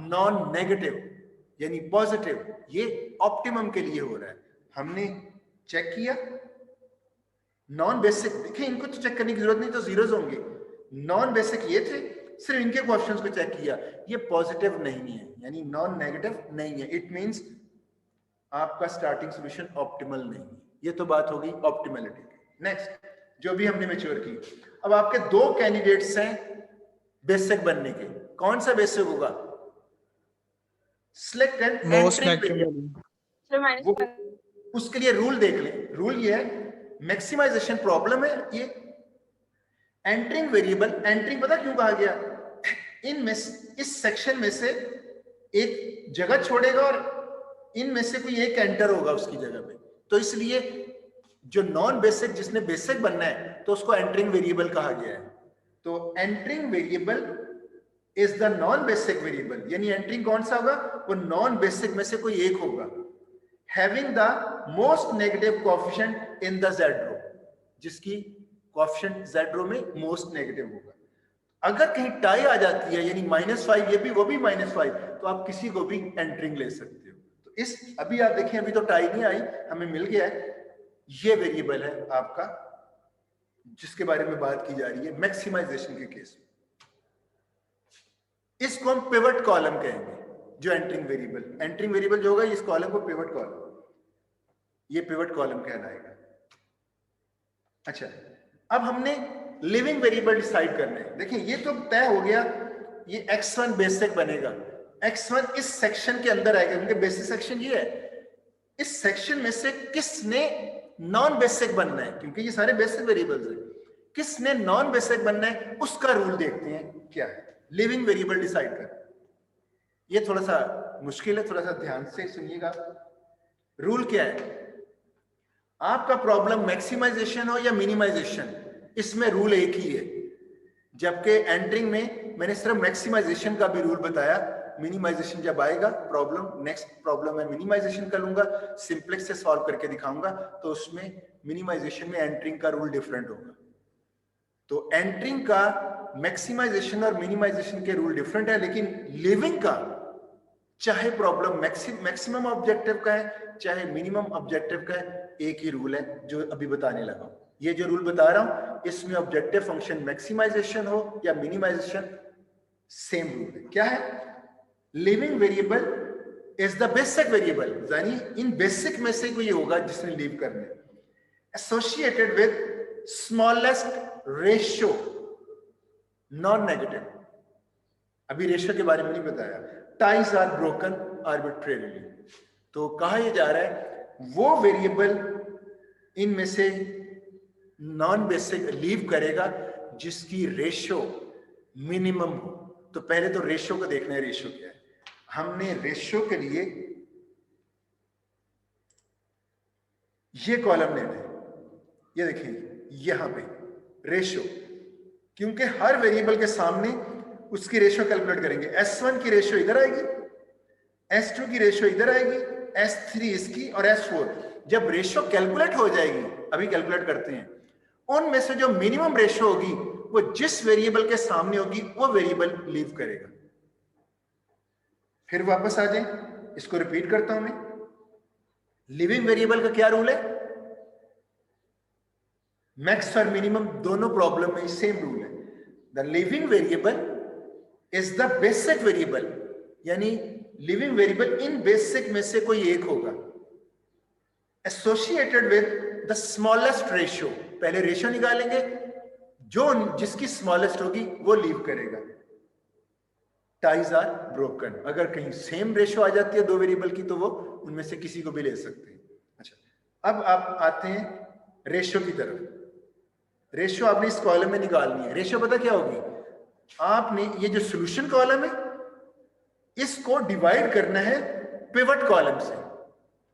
non negative यानी पॉजिटिव। ये ऑप्टिमम के लिए हो रहा है। हमने चेक किया नॉन बेसिक, देखिए इनको तो चेक करने की जरूरत नहीं, तो जीरोज होंगे। नॉन बेसिक ये थे, सिर्फ इनके क्वेश्चंस को चेक किया, ये पॉजिटिव नहीं है यानी नॉन नेगेटिव नहीं है। इट मींस आपका स्टार्टिंग सॉल्यूशन ऑप्टिमल नहीं है। ये तो बात होगी ऑप्टिमैलिटी की। नेक्स्ट जो भी हमने मैच्योर की, अब आपके 2 कैंडिडेट्स हैं बेसिक बनने के। कौन सा बेसिक होगा? Select and Most negative. उसके लिए रूल देख लें। रूल ये है, मैक्सिमाइजेशन प्रॉब्लम है ये। एंटरिंग वेरिएबल, एंटरिंग पता क्यों कहा गया, इनमें इस सेक्शन में से एक जगह छोड़ेगा और इनमें से कोई एक एंटर होगा उसकी जगह पे, तो इसलिए जो नॉन बेसिक, जिसने बेसिक बनना है, तो उसको एंटरिंग वेरिएबल कहा गया है। तो entering variable is the non basic variable, यानी एंटरिंग कौन सा होगा, वो नॉन बेसिक में से कोई एक होगा, having the most negative coefficient in the z row, जिसकी कोएफिशिएंट z रो में मोस्ट नेगेटिव होगा। अगर कहीं टाई आ जाती है यानी -5 ये भी वो भी -5, तो आप किसी को भी एंटरिंग ले सकते हो। तो इस अभी आप देखें, अभी तो टाई नहीं आई, हमें मिल गया है। ये वेरिएबल है आपका जिसके बारे में बात की जा रही है मैक्सिमाइजेशन के केस में। इसको हम पिवट कॉलम कहेंगे, जो एंटरिंग वेरिएबल जो होगा, इस कॉलम को पिवट कॉलम, ये पिवट कॉलम कहलाएगा। अच्छा, अब हमने लिविंग वेरिएबल डिसाइड करना है। देखिए ये तो तय हो गया, ये x1 बेसिक बनेगा। x1 इस सेक्शन के अंदर आएगा क्योंकि बेसिक सेक्शन ये है। इस सेक्शन में से किसने नॉन बेसिक बनना है, क्योंकि ये सारे बेसिक वेरिएबल्स हैं, किसने नॉन बेसिक बनना है उसका रूल देखते हैं क्या है। लिविंग वेरिएबल डिसाइड कर, ये थोड़ा सा मुश्किल है, थोड़ा सा ध्यान से सुनिएगा। रूल क्या है? आपका प्रॉब्लम मैक्सिमाइजेशन हो या मिनिमाइजेशन, इसमें रूल एक ही है। जबकि एंटरिंग में मैंने सिर्फ मैक्सिमाइजेशन का भी रूल बताया। मिनिमाइजेशन जब आएगा प्रॉब्लम, नेक्स्ट प्रॉब्लम है मिनिमाइजेशन का लूंगा, सिंप्लेक्स से सॉल्व करके दिखाऊंगा, तो उसमें मिनिमाइजेशन में एंटरिंग का रूल डिफरेंट होगा। तो एंटरिंग का मैक्सिमाइजेशन और मिनिमाइजेशन के रूल डिफरेंट है, लेकिन लिविंग का चाहे प्रॉब्लम मैक्सिमम ऑब्जेक्टिव का है चाहे मिनिमम ऑब्जेक्टिव का है, एक ही रूल है जो अभी बताने लगा हूं। ये जो रूल बता रहा हूं इसमें ऑब्जेक्टिव फंक्शन मैक्सिमाइजेशन हो या मिनिमाइजेशन, सेम रूल है। क्या है? Leaving variable is the basic variable, यानी इन बेसिक में से कोई होगा जिसने लीव करना है, associated with smallest ratio, non negative. अभी रेशियो के बारे में नहीं बताया। Ties are broken arbitrarily. तो कहा यह जा रहा है वो वेरिएबल इनमें से नॉन बेसिक लीव करेगा जिसकी रेशियो मिनिमम हो। तो पहले तो रेशियो को देखना है, रेशियो क्या है। हमने रेशियो के लिए ये कॉलम लेना है, ये देखिए यहां पे रेशियो, क्योंकि हर वेरिएबल के सामने उसकी रेशियो कैलकुलेट करेंगे। S1 की रेशियो इधर आएगी, S2 की रेशियो इधर आएगी, S3 इसकी और S4। जब रेशियो कैलकुलेट हो जाएगी, अभी कैलकुलेट करते हैं, उनमें से जो मिनिमम रेशियो होगी वो जिस वेरिएबल के सामने होगी वो वेरिएबल लीव करेगा। फिर वापस आ जाए, इसको रिपीट करता हूं मैं। लिविंग वेरिएबल का क्या रूल है? मैक्स और मिनिमम दोनों प्रॉब्लम में सेम रूल है। The leaving variable is the basic variable, यानी लिविंग वेरिएबल इन बेसिक में से कोई एक होगा, associated with the smallest ratio. पहले रेशियो निकालेंगे, जो जिसकी स्मॉलेस्ट होगी वो लीव करेगा। टाइज आर ब्रोकन, अगर कहीं सेम रेशियो आ जाती है दो वेरिएबल की तो वो उनमें से किसी को भी ले सकते हैं। अच्छा, अब आप आते हैं रेशियो की तरफ। रेशियो आपने इस कॉलम में निकालनी है। रेशियो पता क्या होगी? आपने ये जो सॉल्यूशन कॉलम है इसको डिवाइड करना है पिवट कॉलम से।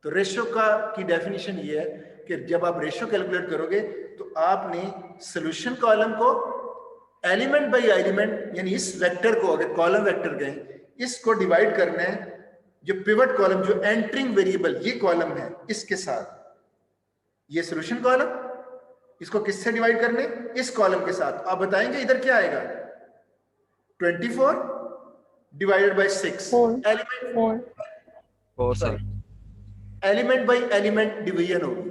तो रेशियो की डेफिनेशन ये है कि जब आप रेशियो कैलकुलेट करोगे तो आपने सॉल्यूशन कॉलम को एलिमेंट बाय एलिमेंट, यानी इस वेक्टर को, अगर कॉलम वेक्टर कहें, इसको डिवाइड करना है जो पिवट कॉलम, जो एंटरिंग वेरिएबल ये कॉलम है इसके साथ। ये सॉल्यूशन कॉलम, इसको किससे डिवाइड करने? इस कॉलम के साथ। आप बताएंगे इधर क्या आएगा? 24 divided by 6, element by element division होगी।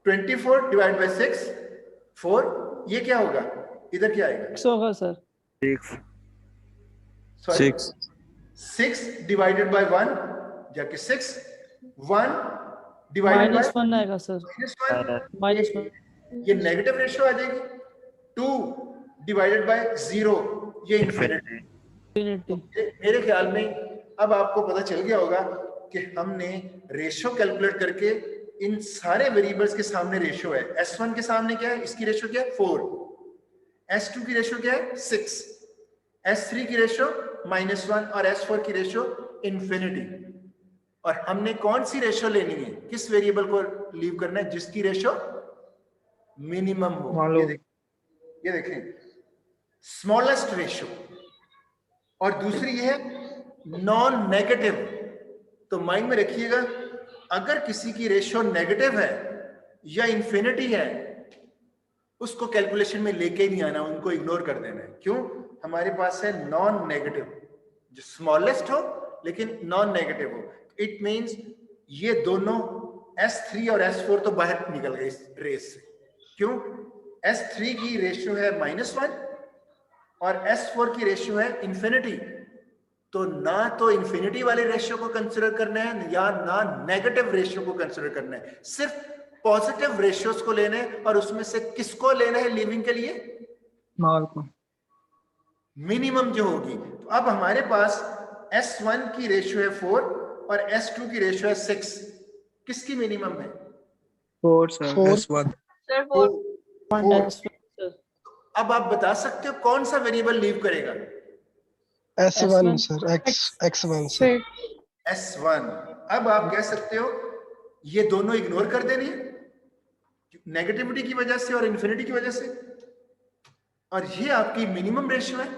24 डिवाइडेड बाय 6 4, ये क्या होगा? इधर क्या आएगा? 6 होगा सर। 6 डिवाइडेड बाय 1 जाके 6, 1 डिवाइडेड बाय -1 आएगा सर। -1 ये नेगेटिव रेशियो आ जाएगी। 2 डिवाइडेड बाय 0, ये इंफिनिटी। मेरे ख्याल में अब आपको पता चल गया होगा कि हमने रेशियो कैलकुलेट करके इन सारे वेरिएबल्स के सामने रेशियो है। S1 के सामने क्या है? इसकी रेशियो क्या है? 4। S2 की रेशियो क्या है? 6। S3 की रेशियो -1 और S4 की रेशियो इंफिनिटी। और हमने कौन सी रेशियो लेनी है? किस वेरिएबल को लीव करना है? जिसकी रेशियो मिनिमम हो। ये देखें स्मॉलेस्ट रेशियो, और दूसरी ये है नॉन नेगेटिव। तो माइंड में रखिएगा, अगर किसी की रेशियो नेगेटिव है या इंफिनिटी है, उसको कैलकुलेशन में लेके ही नहीं आना, उनको इग्नोर कर देना है। क्यों? हमारे पास है नॉन नेगेटिव, जो स्मॉलेस्ट हो लेकिन नॉन नेगेटिव हो। इट मींस ये दोनों S3 और S4 तो बाहर निकल गए इस रेस से। क्यों? S3 की रेशियो है -1 और S4 की रेशियो है इंफिनिटी। तो ना तो इंफिनिटी वाले रेशियो को कंसिडर करना है या ना नेगेटिव रेशियो को कंसिडर करना है, सिर्फ पॉजिटिव रेशियोज को लेना है। और उसमें से किसको लेना है लीविंग के लिए? स्मॉल को, मिनिमम जो होगी। तो अब हमारे पास S1 की रेशियो है 4 और S2 की रेशियो है 6। किसकी मिनिमम है? 4 सर। S1 sir 4। अब आप बता सकते हो कौन सा वेरिएबल लीव करेगा? S1 sir, X1 sir. S1। अब आप कह सकते हो ये दोनों इग्नोर कर देनी है नेगेटिविटी की वजह से और इन्फिनिटी की वजह से, और ये आपकी मिनिमम रेशियो है।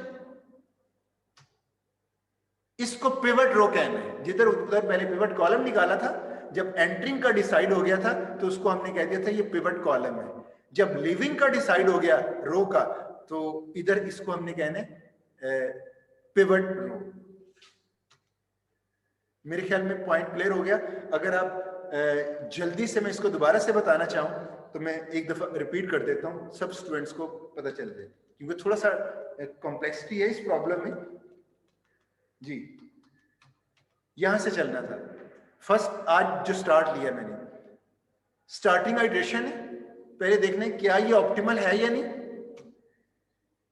इसको पिवट रो कहना है। जिधर उधर पहले पिवट कॉलम निकाला था, जब एंटरिंग का डिसाइड हो गया था तो उसको हमने कह दिया था ये पिवट कॉलम है। जब लीविंग का डिसाइड हो गया रो का, तो इधर इसको हमने कहना है पिवट रो। मेरे ख्याल में पॉइंट क्लियर हो गया। अगर आप जल्दी से मैं इसको दोबारा से बताना चाहूं तो मैं एक दफा रिपीट कर देता हूं, सब स्टूडेंट्स को पता चल जाए, क्योंकि थोड़ा सा कॉम्प्लेक्सिटी है इस प्रॉब्लम में जी। यहां से चलना था। फर्स्ट आज जो स्टार्ट लिया मैंने, स्टार्टिंग आइट्रेशन है। पहले देखना है क्या ये ऑप्टिमल है या नहीं।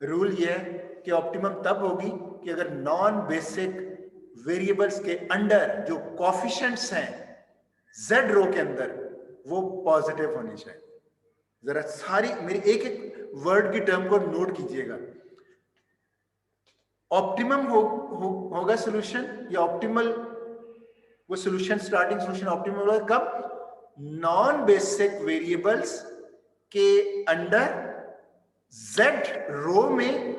रूल ये है कि ऑप्टिमम तब होगी कि अगर नॉन बेसिक वेरिएबल्स के अंडर जो कोफिशिएंट्स हैं जेड रो के अंदर वो पॉजिटिव होने चाहिए। जरा सारी मेरी एक एक वर्ड की टर्म को नोट कीजिएगा। ऑप्टिमम होगा सॉल्यूशन या ऑप्टिमल, वो सॉल्यूशन स्टार्टिंग सॉल्यूशन ऑप्टिमम होगा कब? नॉन बेसिक वेरिएबल्स के अंडर जेड रो में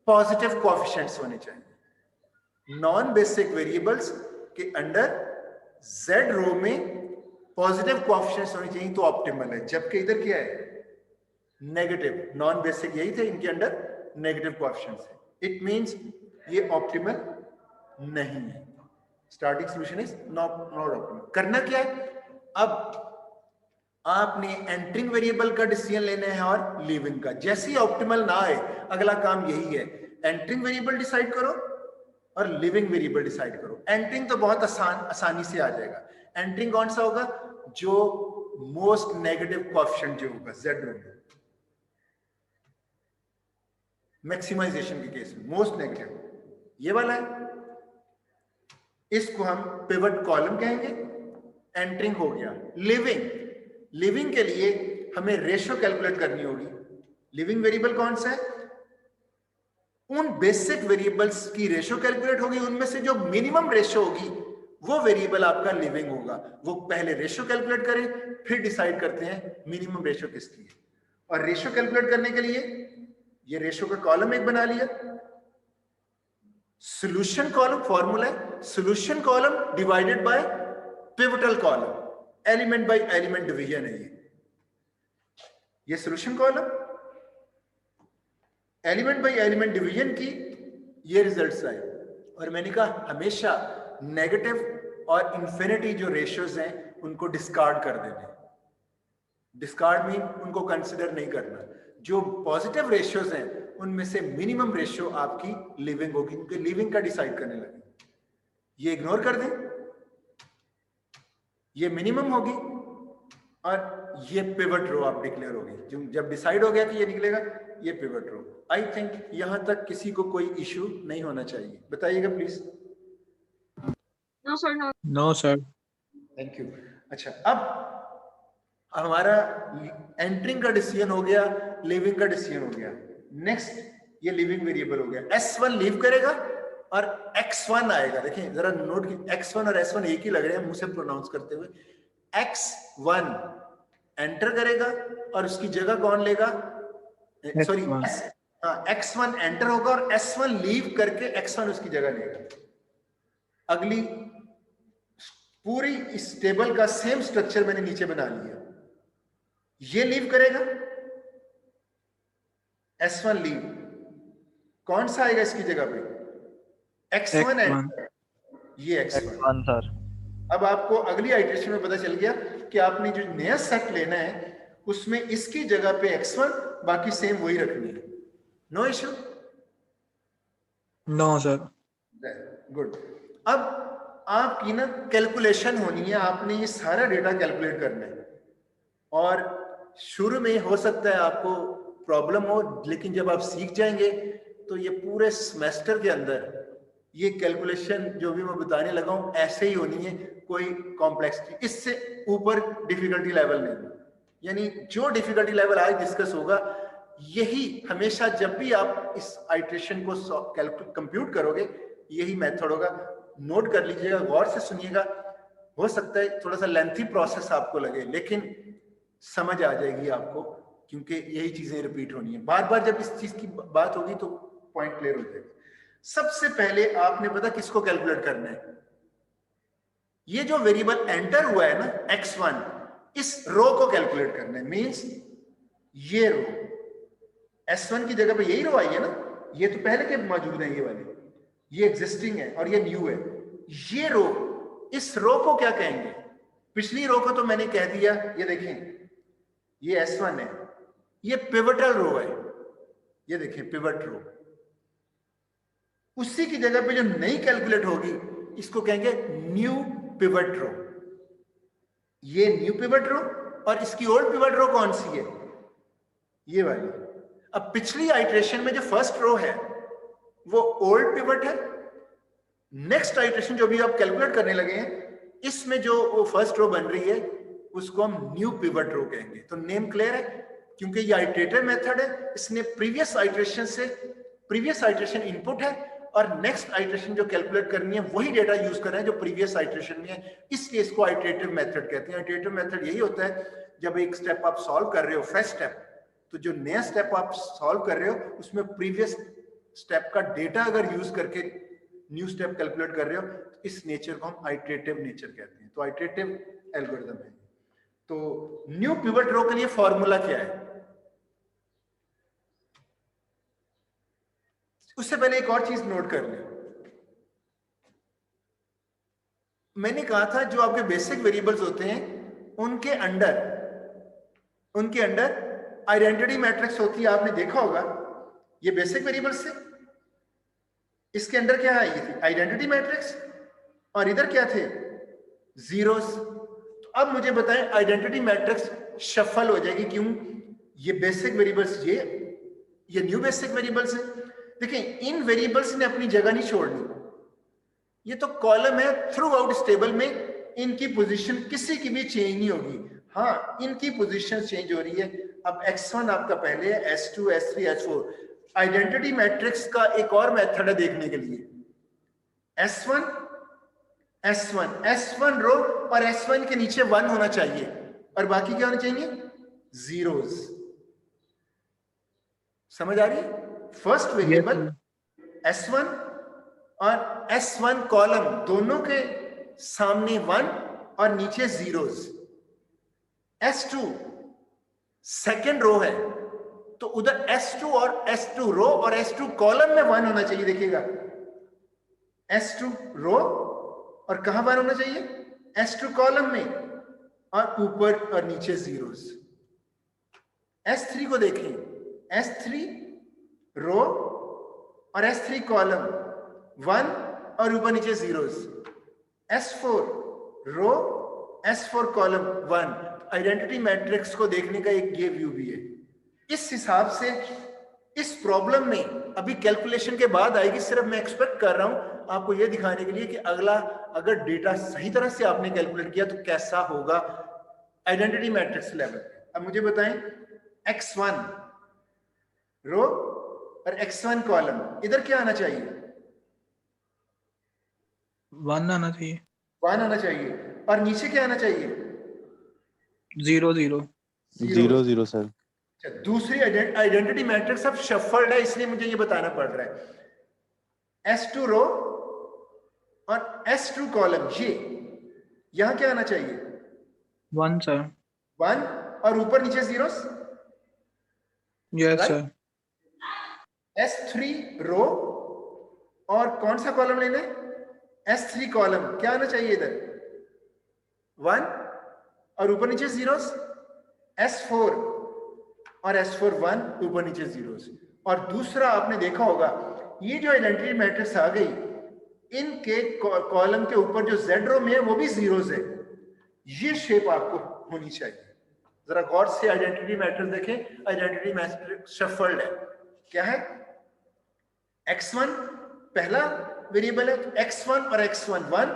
पॉजिटिव कोएफिशिएंट्स होने चाहिए। नॉन बेसिक वेरिएबल्स के अंडर जेड रो में पॉजिटिव कोएफिशिएंट्स होने चाहिए तो ऑप्टिमल है। जबकि इधर क्या है? नेगेटिव। नॉन बेसिक यही थे, इनके अंडर नेगेटिव कोएफिशिएंट्स है। इट मींस ये ऑप्टिमल नहीं है। Starting solution is not optimal. करना क्या है? अब आपने एंटरिंग वेरिएबल का डिसीजन लेना है और लीविंग का। जैसे ही ऑप्टिमल ना आए, अगला काम यही है, एंटरिंग वेरिएबल डिसाइड करो और लिविंग वेरिएबल डिसाइड करो। एंटरिंग तो बहुत आसानी से आ जाएगा। एंटरिंग कौन सा होगा? जो मोस्ट नेगेटिव कोएफिशिएंट जो होगा जेड रो में, मैक्सिमाइजेशन के केस में मोस्ट नेगेटिव ये वाला है। इसको हम पिवट कॉलम कहेंगे। एंटरिंग हो गया। लिविंग के लिए हमें रेशियो कैलकुलेट करनी होगी। लिविंग वेरिएबल कौन सा है? उन बेसिक वेरिएबल्स की रेशियो कैलकुलेट होगी, उनमें से जो मिनिमम रेशियो होगी वो वेरिएबल आपका लिविंग होगा। वो पहले रेशियो कैलकुलेट करें, फिर डिसाइड करते हैं मिनिमम रेशियो किसकी है। और रेशियो कैलकुलेट करने के लिए ये रेशियो का कॉलम एक बना लिया। सॉल्यूशन कॉलम फॉर्मूला है, solution column divided by pivotal column, element by element division है ये solution column. Element by element division की ये रिजल्ट्स आए। और मैंने कहा हमेशा नेगेटिव और इन्फिनिटी जो रेशियोज हैं उनको डिस्कार्ड कर देने। डिस्कार्ड मीन उनको कंसिडर नहीं करना। जो पॉजिटिव रेशियोज हैं उनमें से मिनिमम रेशियो आपकी लिविंग होगी, क्योंकि लिविंग का डिसाइड करने लगे। ये इग्नोर कर दें, ये मिनिमम होगी और ये पिवट रो आप डिक्लेयर होगी। जब डिसाइड हो गया कि ये निकलेगा, ये पिवट रो। आई थिंक यहां तक किसी को कोई इश्यू नहीं होना चाहिए। बताइएगा please. No sir. Thank you. अच्छा, अब हमारा एंटरिंग का डिसीजन हो गया, लिविंग का डिसीजन हो गया। नेक्स्ट ये लिविंग वेरिएबल हो गया। S1 लीव करेगा और X1 आएगा। देखिए जरा नोट की, X1 और S1 एक ही लग रहे हैं मुंह से प्रोनाउंस करते हुए। X1 एंटर करेगा और उसकी जगह कौन लेगा? सॉरी, X1 एंटर होगा और S1 लीव करके X1 उसकी जगह लेगा। अगली पूरी इस टेबल का सेम स्ट्रक्चर मैंने नीचे बना लिया। ये लीव करेगा, S1 लीव, कौन सा आएगा इसकी जगह पे? X1 एंटर, ये X1 सर। अब आपको अगली आइटरेशन में पता चल गया कि आपने जो नया सेट लेना है उसमें इसकी जगह पे X1, बाकी सेम वही रखनी है। No issue? No sir. Good. अब आपकी ना कैलकुलेशन होनी है, आपने ये सारा डेटा कैलकुलेट करना है। और शुरू में हो सकता है आपको प्रॉब्लम हो, लेकिन जब आप सीख जाएंगे तो ये पूरे सेमेस्टर के अंदर ये कैलकुलेशन जो भी मैं बताने लगा हूं ऐसे ही होनी है, कोई कॉम्प्लेक्सिटी इससे ऊपर डिफिकल्टी लेवल नहीं। यानी जो डिफिकल्टी लेवल आज डिस्कस होगा, यही हमेशा जब भी आप इस आइट्रेशन को कंप्यूट करोगे, यही मेथड होगा। नोट कर लीजिएगा, गौर से सुनिएगा। हो सकता है थोड़ा सा लेंथी प्रोसेस आपको लगे, लेकिन समझ आ जाएगी आपको, क्योंकि यही चीजें रिपीट होनी है बार बार। जब इस चीज की बात होगी तो पॉइंट क्लियर हो जाएगा। सबसे पहले आपने पता किसको कैलकुलेट करना है, ये जो वेरिएबल एंटर हुआ है ना x1, इस रो को कैलकुलेट करना है। मींस ये रो s1 की जगह पे यही रो आई है ना, ये तो पहले के मौजूद है, ये वाली ये एग्जिस्टिंग है और ये न्यू है। ये रो, इस रो को क्या कहेंगे? पिछली रो को तो मैंने कह दिया, ये देखें ये s1 है, ये पिवटल रो है, ये देखें पिवट रो। उसी की जगह पे जो नई कैलकुलेट होगी इसको कहेंगे न्यू पिवट रो। ये न्यू पिवट रो और इसकी ओल्ड पिवट रो कौन सी है? ये वाली। अब पिछली आइट्रेशन में जो फर्स्ट रो है वो ओल्ड पिवट है, नेक्स्ट आइट्रेशन जो भी आप कैलकुलेट करने लगे हैं इसमें जो वो फर्स्ट रो बन रही है उसको हम न्यू पिवट रो कहेंगे। तो नेम क्लियर है, क्योंकि ये आइटरेटिव मेथड है, इसने प्रीवियस आइट्रेशन इनपुट है और नेक्स्ट आइट्रेशन जो कैलकुलेट करनी है वही डेटा यूज कर रहे हैं जो प्रीवियस आइट्रेशन में है, इसलिए इसको आइटरेटिव मेथड कहते हैं। आइटरेटिव मेथड यही होता है जब एक स्टेप आप सॉल्व कर रहे हो, फ्रेश स्टेप, तो जो नया स्टेप आप सॉल्व कर रहे हो उसमें प्रीवियस स्टेप का डेटा अगर यूज करके न्यू स्टेप कैलकुलेट कर रहे हो, तो इस नेचर को हम आइटरेटिव नेचर कहते हैं। तो आइटरेटिव एल्गोरिथम है। तो न्यू पिवट रो के लिए फॉर्मूला क्या है? उससे पहले एक और चीज नोट कर लें। मैंने कहा था जो आपके बेसिक वेरिएबल्स होते हैं उनके अंडर आइडेंटिटी मैट्रिक्स होती है। आपने देखा होगा ये बेसिक वेरिएबल्स थे, इसके अंदर क्या है? ये थी आइडेंटिटी मैट्रिक्स और इधर क्या थे? जीरोस। तो अब मुझे बताएं आइडेंटिटी मैट्रिक्स शफल हो जाएगी क्यों? ये बेसिक वेरिएबल्स, ये न्यू बेसिक वेरिएबल्स है। देखिए इन वेरिएबल्स ने अपनी जगह नहीं छोड़नी, ये तो कॉलम है थ्रू आउट स्टेबल में, इनकी पोजीशन किसी की भी चेंज नहीं होगी। हाँ इनकी पोजीशन चेंज हो रही है। अब x1 आपका पहले है, s2 s3 s4। Identity matrix का एक और मेथड है देखने के लिए, s1 रो और s1 के नीचे 1 होना चाहिए और बाकी क्या होना चाहिए? जीरोस। समझ आ रही है? फर्स्ट वेरिएबल s1 और s1 कॉलम दोनों के सामने 1 और नीचे जीरोस। s2 सेकेंड रो है तो उधर s2 और s2 रो और s2 कॉलम में 1 होना चाहिए। देखिएगा s2 रो और कहां 1 होना चाहिए? s2 कॉलम में और ऊपर और नीचे जीरोस। s3 को देखें, s3 रो और s3 कॉलम 1 और ऊपर नीचे zeros. s4 row s4 column 1। Identity matrix को देखने का एक ये व्यू भी है। इस हिसाब से इस प्रॉब्लम में अभी कैलकुलेशन के बाद आएगी, सिर्फ मैं एक्सपेक्ट कर रहा हूं आपको ये दिखाने के लिए कि अगला अगर डेटा सही तरह से आपने कैलकुलेट किया तो कैसा होगा आइडेंटिटी मैट्रिक्स लेवल। अब मुझे बताएं x1 रो और x1 कॉलम, इधर क्या आना चाहिए? 1 आना चाहिए। 1 आना चाहिए और नीचे क्या आना चाहिए? 0 0 0 0 सर। अच्छा, दूसरी आइडेंटिटी मैट्रिक्स अब शफल्ड है, इसलिए मुझे ये बताना पड़ रहा है। s2 रो और s2 कॉलम, ये यहां क्या आना चाहिए? 1 सर। 1 और ऊपर नीचे zeros. Yes Right? Sir. s3 रो और कौन सा कॉलम लेना है? s3 कॉलम, क्या आना चाहिए इधर? 1 और ऊपर नीचे जीरोस। s4 और s4 1 ऊपर नीचे जीरोस। और दूसरा आपने देखा होगा ये जो आइडेंटिटी मैट्रिक्स आ गई, इनके कॉलम के ऊपर जो z रो में है वो भी जीरोस है। ये शेप आपको होनी चाहिए। जरा गौर से आइडेंटिटी मैट्रिक्स देखें, आइडेंटिटी मैट्रिक्स शफल्ड है। क्या है? x1 पहला वेरिएबल है, x1 और x1 1,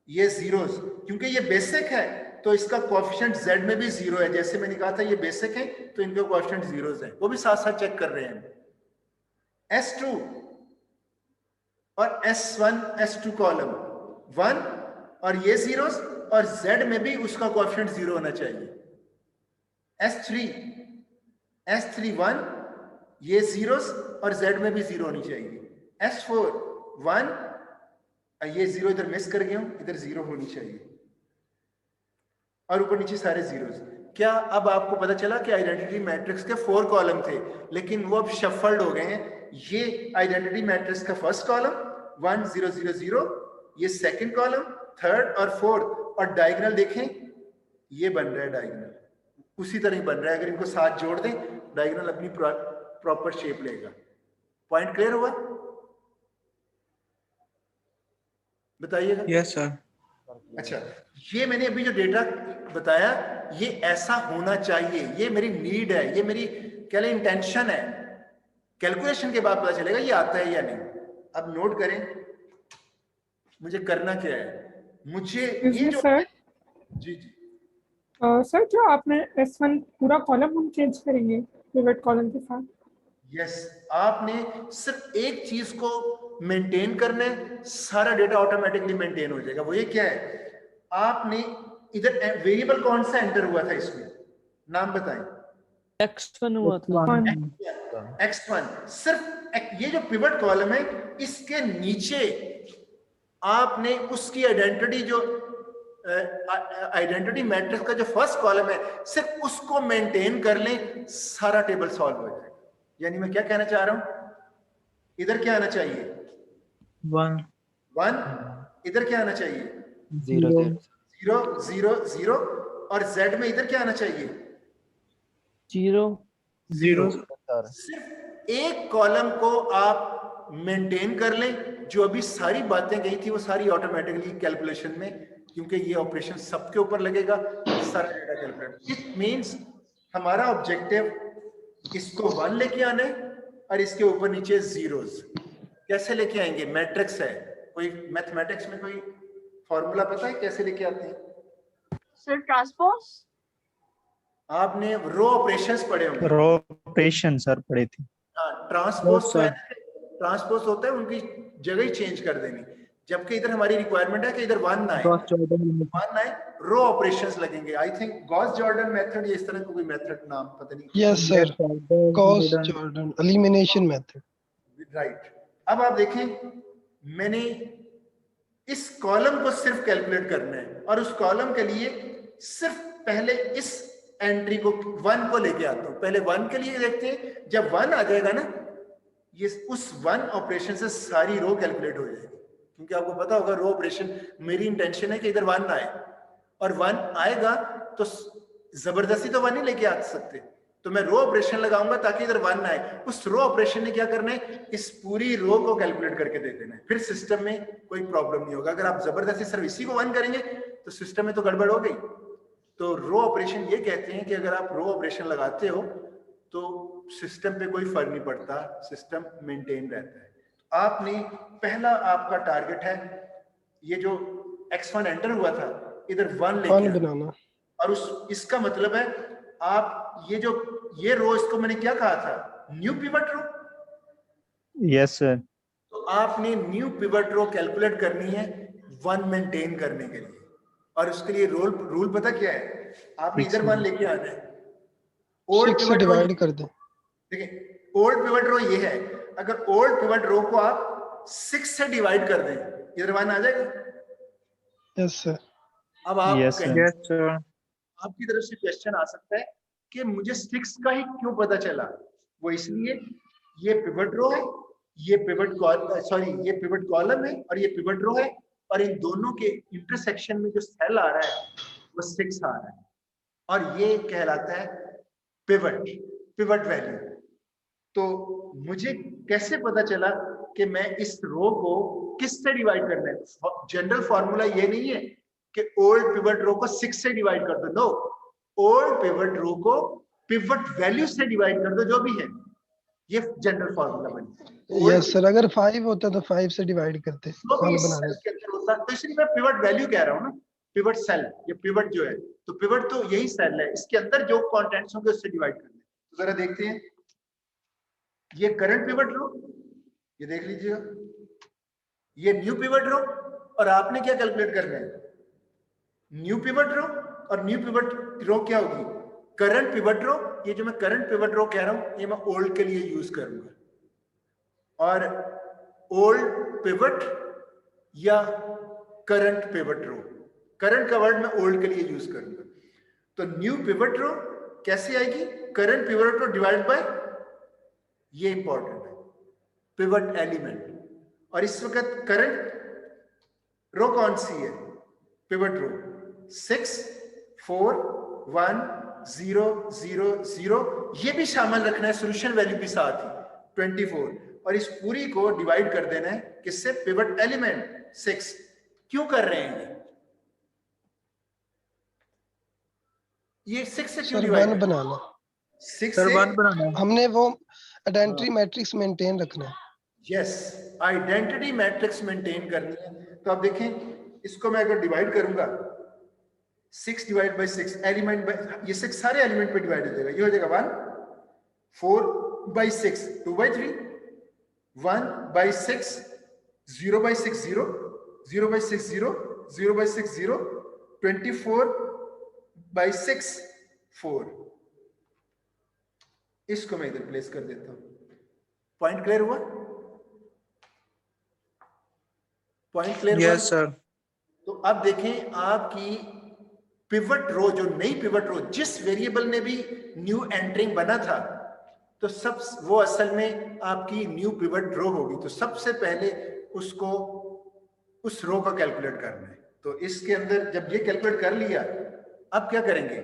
ये जीरोस। क्योंकि ये बेसिक है तो इसका कोएफिशिएंट z में भी 0 है। जैसे मैंने कहा था ये बेसिक है तो इनका कोएफिशिएंट जीरोस है, वो भी साथ साथ चेक कर रहे हैं। s2 और s1 s2 कॉलम 1 और ये जीरोस और Z में भी उसका कोएफिशिएंट 0 होना चाहिए। S3 1, ये जीरोस और Z में भी 0 होनी चाहिए। S4 1, ये 0 इधर मिस कर गया हूं, इधर 0 होनी चाहिए और ऊपर नीचे सारे जीरोस। क्या अब आपको पता चला कि आइडेंटिटी मैट्रिक्स के 4 कॉलम थे, लेकिन वो अब शफल्ड हो गए हैं। ये आइडेंटिटी मैट्रिक्स का फर्स्ट कॉलम 1 0 0 0, ये सेकंड कॉलम, थर्ड और फोर्थ, और डायगोनल देखें ये बन रहा है, डायगोनल उसी तरह ही बन रहा है। अगर इनको साथ जोड़ दें डायगोनल अपनी प्रॉपर शेप लेगा। पॉइंट क्लियर हुआ? बताइएगा। Yes sir. अच्छा, ये मैंने अभी जो डेटा बताया ये ऐसा होना चाहिए, ये मेरी नीड है, ये मेरी क्या ले इंटेंशन है। कैलकुलेशन के बाद पता चलेगा ये आता है या नहीं। अब नोट करें मुझे करना क्या है। मुझे ये जो सर, जी जी सर जो आपने S1 पूरा कॉलम हम चेंज करेंगे पिवट कॉलम के साथ? यस, आपने सिर्फ एक चीज को मेंटेन करना है, सारा डेटा ऑटोमेटिकली मेंटेन हो जाएगा। वो ये क्या है, आपने इधर वेरिएबल कौन सा एंटर हुआ था, इसमें नाम बताएं। X1 हुआ था। X1। सिर्फ ये जो पिवट कॉलम है इसके नीचे आपने उसकी आइडेंटिटी जो आइडेंटिटी मैट्रिक्स का जो फर्स्ट कॉलम है सिर्फ उसको मेंटेन कर लें, सारा टेबल सॉल्व हो जाएगा। यानी मैं क्या कहना चाह रहा हूं, इधर क्या आना चाहिए 1, इधर क्या आना चाहिए 0 0 0 0, और Z में इधर क्या आना चाहिए 0 0। सिर्फ एक कॉलम को आप मेंटेन कर लें, जो अभी सारी बातें गई थी वो सारी ऑटोमेटिकली कैलकुलेशन में, क्योंकि ये ऑपरेशन सबके ऊपर लगेगा, सारा डेटा कैलकुलेट। इट मींस हमारा ऑब्जेक्टिव इसको 1 लेके आना है और इसके ऊपर नीचे जीरोस। कैसे लेके आएंगे, मैट्रिक्स है, कोई मैथमेटिक्स में कोई फॉर्मूला पता है कैसे लेके आते हैं? Sir transpose. आपने रो ऑपरेशंस पढ़े होंगे। रो ऑपरेशन सर पढ़े थे। हाँ, ट्रांसपोज सर। ट्रांसपोज होता है उनकी जगह ही चेंज कर देनी, जबकि इधर हमारी रिक्वायरमेंट है कि इधर 1 ना आए, 1 आए, रो ऑपरेशंस लगेंगे। I think Gauss Jordan method या इस तरह का कोई मेथड, नाम पता नहीं। Yes sir, Gauss Jordan elimination method. Right. अब आप देखें मैंने इस कॉलम को सिर्फ कैलकुलेट करना है और उस कॉलम के लिए सिर्फ पहले इस एंट्री को 1 को लेके आता हूं। पहले 1 के लिए देखते हैं, जब 1 आ जाएगा ना ये उस 1 ऑपरेशन से सारी रो कैलकुलेट हो जाएगी, क्योंकि आपको पता होगा रो ऑपरेशन मेरी इंटेंशन है कि इधर 1 आए, और 1 आएगा तो जबरदस्ती तो 1 ही लेके आ सकते, तो मैं रो ऑपरेशन लगाऊंगा ताकि इधर 1 आए। उस रो ऑपरेशन ने क्या करना है, इस पूरी रो को कैलकुलेट करके दे देना है, फिर सिस्टम में कोई प्रॉब्लम नहीं होगा। अगर आप जबरदस्ती सिर्फ इसी को 1 करेंगे तो सिस्टम में तो गड़बड़ हो गई। तो रो ऑपरेशन ये कहते हैं कि अगर आप रो ऑपरेशन लगाते हो तो सिस्टम पे कोई फर्क नहीं पड़ता, सिस्टम मेंटेन रहता है। आपने पहला आपका टारगेट है ये जो x1 एंटर हुआ था इधर 1 लेके बनाना, और उस इसका मतलब है आप ये रो, इसको मैंने क्या कहा था, new pivot row. Yes sir. तो आपने न्यू पिवट रो कैलकुलेट करनी है 1 मेंटेन करने के लिए, और उसके लिए रूल पता क्या है, आपने इधर 1 लेके आना है। ओल्ड 6 से डिवाइड कर दें। देखिए ओल्ड पिवट रो ये है, अगर ओल्ड पिवट रो को आप 6 से डिवाइड कर दें इधर 1 आ जाएगा। Yes sir. अब आप Yes, sir. Yes sir. आपकी तरफ से क्वेश्चन आ सकता है कि मुझे 6 का ही क्यों पता चला। वो इसलिए ये पिवट रो है, ये पिवट कॉलम है और ये पिवट रो है, और इन दोनों के इंटरसेक्शन में जो सेल आ रहा है वो 6 आ रहा है, और ये कहलाता है पिवट वैल्यू। तो मुझे कैसे पता चला कि मैं इस रो को किससे डिवाइड करना है? जनरल फॉर्मूला ये नहीं है कि ओल्ड पिवट रो को 6 से डिवाइड कर दो, नो, ओल्ड पिवट रो को पिवट वैल्यू से डिवाइड कर दो, जो भी है, ये जनरल फॉर्मूला बनी। यस सर, अगर 5 होता तो 5 से डिवाइड करते, जो भी वन इस बना सेल देते। के अंदर होता, तो इसलिए मैं पिवट वैल्यू कह रहा हूं ना, पिवट सेल, ये पिवट जो है, तो पिवट तो यही सेल है, इसके अंदर जो कंटेंट्स होंगे उससे डिवाइड करना है। तो जरा देखते हैं, ये करंट पिवट रो, ये देख लीजिएगा, ये न्यू पिवट रो, और आपने क्या कैलकुलेट करना है, न्यू पिवट रो, और न्यू पिवट रो क्या होगी? करंट पिवट रो। ये जो मैं करंट पिवट रो कह रहा हूं ये मैं ओल्ड के लिए यूज करूंगा, और ओल्ड पिवट या करंट पिवट रो, करंट का वर्ड मैं ओल्ड के लिए यूज करूंगा। तो न्यू पिवट रो कैसे आएगी? Current pivot row divide by, ये इंपॉर्टेंट है, पिवट एलिमेंट। और इस वक्त करंट रो कौन सी है? पिवट रो 6 4 1 0 0 0, ये भी शामिल रखना है, सॉल्यूशन वैल्यू भी साथ ही 24, और इस पूरी को डिवाइड कर देना है किससे? Pivot element 6। क्यों कर रहे हैं ये 6 से क्यों सर डिवाइड? 1 बनाना, 6 सर से 1 बनाना है। हमने वो आइडेंटिटी मैट्रिक्स मेंटेन रखना है। यस, आइडेंटिटी मैट्रिक्स मेंटेन करनी है। तो आप देखें, इसको मैं अगर डिवाइड करूंगा 6 डिवाइड बाय 6 एलिमेंट बाय, ये 6 सारे एलिमेंट पे डिवाइड हो जाएगा। ये हो जाएगा 1 4 by 6 2 by 3 1 by 6 0 by 6 0 0 by 6 0 0 by 6 0 24 by 6 4। इसको मैं इधर प्लेस कर देता हूं। पॉइंट क्लियर हुआ? पॉइंट क्लियर हुआ? Yes sir. तो अब देखें आपकी पिवट रो, जो नई पिवट रो जिस वेरिएबल ने भी न्यू एंटरिंग बना था, तो सब वो असल में आपकी न्यू पिवट रो होगी। तो सबसे पहले उसको उस रो का कैलकुलेट करना है। तो इसके अंदर जब ये कैलकुलेट कर लिया, अब क्या करेंगे?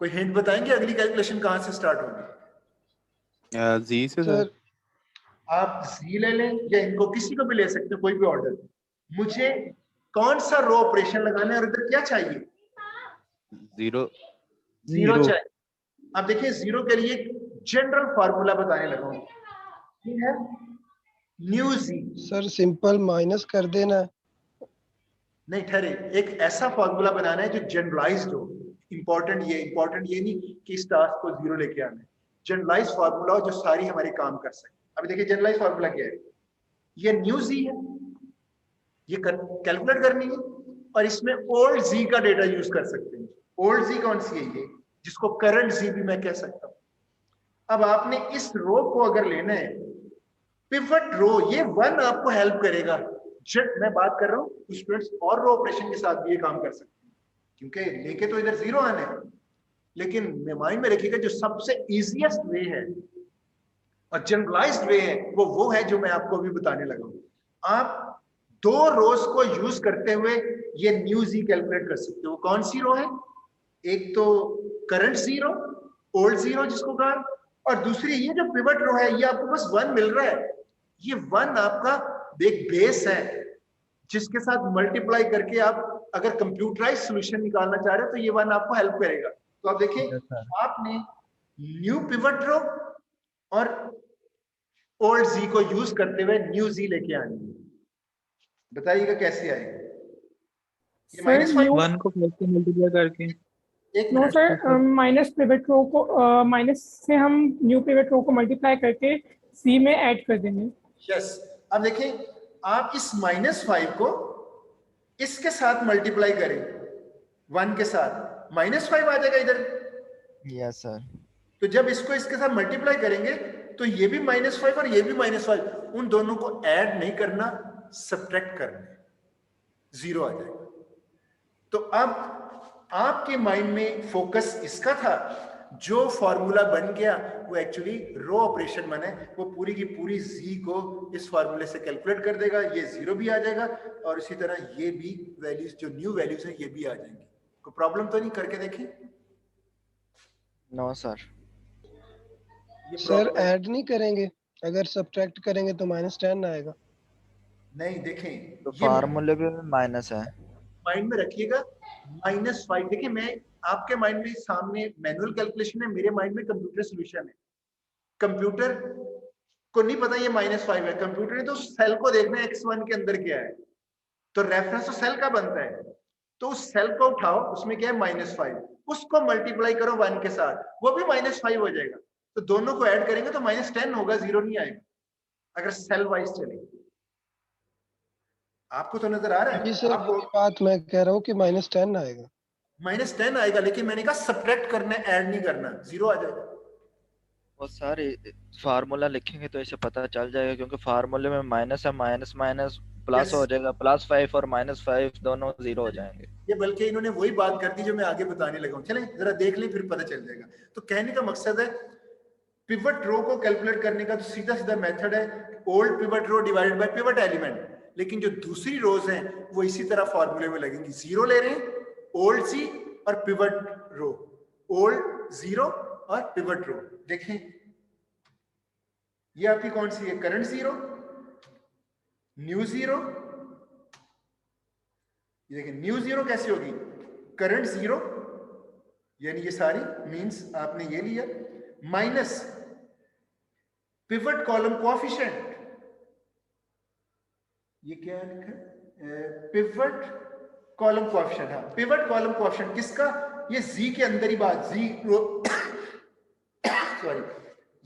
कोई हिंट बताएंगे अगली कैलकुलेशन कहां से स्टार्ट होगी? जी से सर आप जी ले लें या इनको किसी को भी ले सकते हो, कोई भी ऑर्डर। मुझे कौन सा रो ऑपरेशन लगाना है और इधर क्या चाहिए? 0 जीरो चाहिए। अब देखिए, जीरो के लिए जनरल फार्मूला बताने लगा हूं, ये है न्यू जी। सर सिंपल माइनस कर देना है। नहीं ठहरे, एक ऐसा फार्मूला बनाना है जो जनरलाइज्ड हो। इंपॉर्टेंट ये नहीं कि इस टास्क को जीरो लेके आना है। जनरलाइज फार्मूला हो जो सारी हमारे काम कर सके। अभी देखिए जनरलाइज फार्मूला क्या है? ये न्यू जी है, ये कैलकुलेट करनी है, और इसमें ओल्ड जी का डेटा यूज कर सकते हैं। ओल्ड जी कौन सी है? ये, जिसको करंट जी भी मैं कह सकता हूं। अब आपने इस रो को अगर लेना है, पिवट रो, ये 1 आपको हेल्प करेगा। जब मैं बात कर रहा हूं स्टूडेंट्स, और रो ऑपरेशन के साथ भी ये काम कर सकते हैं, क्योंकि लेके तो इधर 0 आना है, लेकिन माइंड में रखिएगा जो सबसे इजीएस्ट वे है और जनरलाइज्ड वे है वो है जो मैं आपको अभी बताने लगा हूं। आप 2 रोज को यूज करते हुए ये न्यू जी कैलकुलेट कर सकते हो। वो कौन सी रो है? एक तो करंट जीरो, ओल्ड जीरो जिसको कहा, और दूसरी ये जो पिवट रो है, ये आपको बस 1 मिल रहा है। ये 1 आपका एक बेस है जिसके साथ मल्टीप्लाई करके आप अगर कंप्यूटराइज सॉल्यूशन निकालना चाह रहे हो तो ये 1 आपको हेल्प करेगा। तो आप देखिए, आपने न्यू पिवट रो और ओल्ड जी को यूज करते हुए न्यू जी लेके आनी है। बताइएगा कैसे आएगा? ये -5 1 को 5 से मल्टीप्लाई करके। एक no minute, sir, minus pivot row को माइनस से हम न्यू पिवट रो को मल्टीप्लाई करके सी में ऐड कर देंगे। यस। अब देखें, आप इस -5 को इसके साथ मल्टीप्लाई करें 1 के साथ, -5 आ जाएगा इधर। Yes sir. तो जब इसको इसके साथ मल्टीप्लाई करेंगे तो ये भी -5 और ये भी -5, उन दोनों को ऐड नहीं करना, सब्ट्रैक्ट करना है, 0 आ जाएगा। तो अब आपके माइंड में फोकस इसका था, जो फॉर्मूला बन गया वो एक्चुअली रो ऑपरेशन बना है, वो पूरी की पूरी जी को इस फॉर्मूले से कैलकुलेट कर देगा। ये 0 भी आ जाएगा और इसी तरह ये भी वैल्यूज, जो न्यू वैल्यूज है, ये भी आ जाएंगी। कोई प्रॉब्लम तो नहीं? करके देखें। No sir. सर ऐड नहीं करेंगे, अगर सब्ट्रैक्ट करेंगे तो -10 आएगा। नहीं, देखें, तो ये फार्मूले पे माइनस है। माइंड में रखिएगा। -5, देखिए मैं आपके माइंड में सामने मैनुअल कैलकुलेशन है, मेरे माइंड में कंप्यूटर सॉल्यूशन है। कंप्यूटर को नहीं पता ये -5 है, कंप्यूटर ने तो सेल को देखना है x1 के अंदर क्या है, तो रेफरेंस तो सेल का बनता है। तो उस सेल को उठाओ, उसमें क्या है -5, उसको मल्टीप्लाई करो 1 के साथ, वो भी -5 हो जाएगा। तो दोनों को ऐड करेंगे तो -10 होगा, 0 नहीं आएगा अगर सेल वाइज चले। आपको तो नजर आ रहा जी है? सर, आपको वही बात मैं कह रहा हूँ कि -10 आएगा। -10 आएगा, लेकिन मैंने कहा सब्ट्रैक्ट करना है, ऐड नहीं करना, 0 आ जाएगा। वो सारे फार्मूला लिखेंगे तो इसे पता चल जाएगा, क्योंकि फार्मूले में माइनस है, माइनस माइनस प्लस हो Yes. जाएगा, +5 और -5 दोनों 0 हो जाएंगे। ये बल्कि इन्होंने वही बात कर दी जो मैं आगे बताने लगा हूं। चलें जरा देख लें, फिर पता चल जाएगा। तो कहने का मकसद है, पिवट रो को कैलकुलेट करने का तो सीधा सीधा मेथड है old pivot row divided by pivot element. लेकिन जो दूसरी रोज हैं वो इसी तरह फॉर्मूले में लगेंगी। 0 ले रहे हैं, ओल्ड सी और पिवट रो, ओल्ड 0 और पिवट रो। देखें ये आपकी कौन सी है? Current 0, new 0। ये देखें न्यू 0 कैसे होगी? करंट 0, यानी ये सारी मींस आपने ये लिया, माइनस पिवट कॉलम कोएफिशिएंट। ये क्या लिखा है? Pivot column coefficient. हाँ, पिवट कॉलम कोएफिशिएंट किसका? ये जी के अंदर ही बात, जी सॉरी,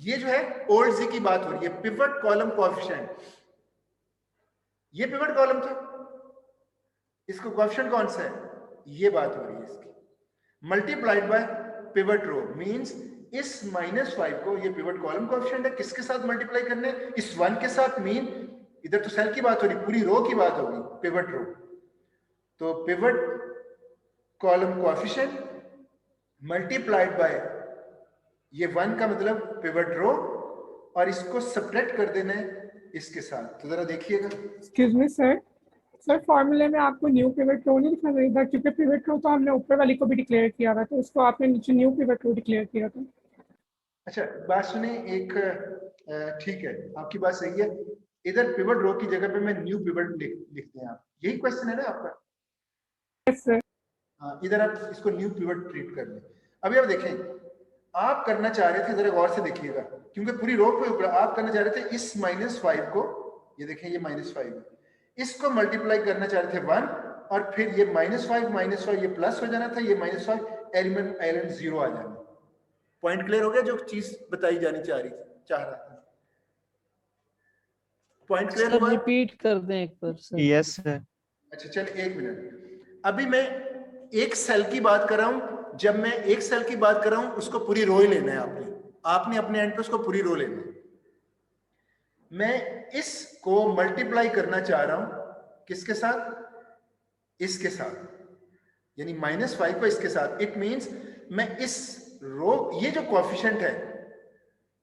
ये जो है ओल्ड जी की बात हो रही है, पिवट कॉलम कोएफिशिएंट। ये पिवट कॉलम था, इसका कोएफिशिएंट कौन सा है? ये बात हो रही है इसकी। Multiplied by pivot row means इस -5 को, ये पिवट कॉलम कोएफिशिएंट है, किसके साथ मल्टीप्लाई करने? इस 1 के साथ। मीन इधर तो सेल की बात हो रही, पूरी रो की बात होगी, पिवट रो। तो pivot column coefficient multiplied by ये 1 का मतलब पिवट रो, और इसको सब्ट्रैक्ट कर देना है इसके साथ। तो जरा देखिएगा। एक्सक्यूज मी सर, सर फॉर्मूले में आपको न्यू पिवट रो नहीं लिखना चाहिए था, क्योंकि पिवट रो तो हमने ऊपर वाली को भी डिक्लेयर किया था, तो उसको आपने नीचे न्यू पिवट रो डिक्लेयर किया था। अच्छा बात सुने, एक ठीक है आपकी बात सही है, इधर पिवट रो की जगह पे मैं न्यू पिवट लिखते हैं आप, यही क्वेश्चन है ना आपका? Yes sir. हाँ, इधर आप इसको न्यू पिवट ट्रीट कर लें। अभी आप देखें, आप करना चाह रहे थे, जरा गौर से देखिएगा, क्योंकि पूरी रो के ऊपर आप करना चाह रहे थे इस -5 को, ये देखें ये -5 है, इसको मल्टीप्लाई करना चाह रहे थे 1, और फिर ये -5 ये प्लस हो जाना था, ये -5 एलिमेंट 0 आ जाना। पॉइंट क्लियर हो गया? जो चीज बताई जानी चाह रहा था, पॉइंट क्लियर सर हुआ? रिपीट कर दें एक बार सर। Yes sir. अच्छा चल एक मिनट, अभी मैं एक सेल की बात कर रहा हूं। जब मैं एक सेल की बात कर रहा हूं, उसको पूरी रो ही लेना है आपने अपने एंड पे उसको पूरी रो लेना है। मैं इसको मल्टीप्लाई करना चाह रहा हूं किसके साथ? इसके साथ, यानी -5 को इसके साथ। इट मींस मैं इस रो, ये जो कोएफिशिएंट है,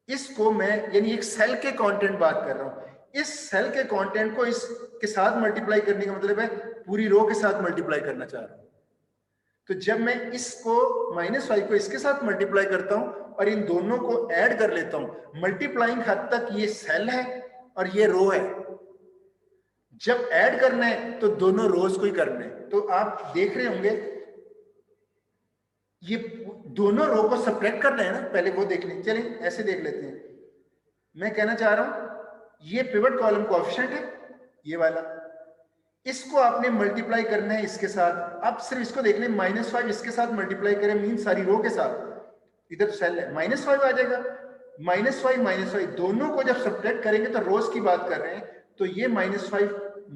इसको मैं, यानी एक सेल के कंटेंट बात कर रहा हूं, इस सेल के कंटेंट को इसके साथ मल्टीप्लाई करने का मतलब है पूरी रो के साथ मल्टीप्लाई करना चाह रहा हूं। तो जब मैं इसको -5 को इसके साथ मल्टीप्लाई करता हूं और इन दोनों को ऐड कर लेता हूं, मल्टीप्लाइंग हद तक ये सेल है और ये रो है। जब ऐड करना है तो दोनों रोज को ही करना है। तो आप देख रहे होंगे ये दोनों रो को सब्ट्रैक्ट करना है ना, पहले वो देख लें। चलिए ऐसे देख लेते हैं। मैं कहना चाह रहा हूं ये पिवट कॉलम कोएफिशिएंट है, ये वाला, इसको आपने मल्टीप्लाई करना है इसके साथ। अब सिर्फ इसको देख लें, -5 इसके साथ मल्टीप्लाई करें, मीन सारी रो के साथ, इधर सेल है, -5 आ जाएगा। -5 दोनों को जब सब्ट्रैक्ट करेंगे तो रोज की बात कर रहे हैं, तो ये -5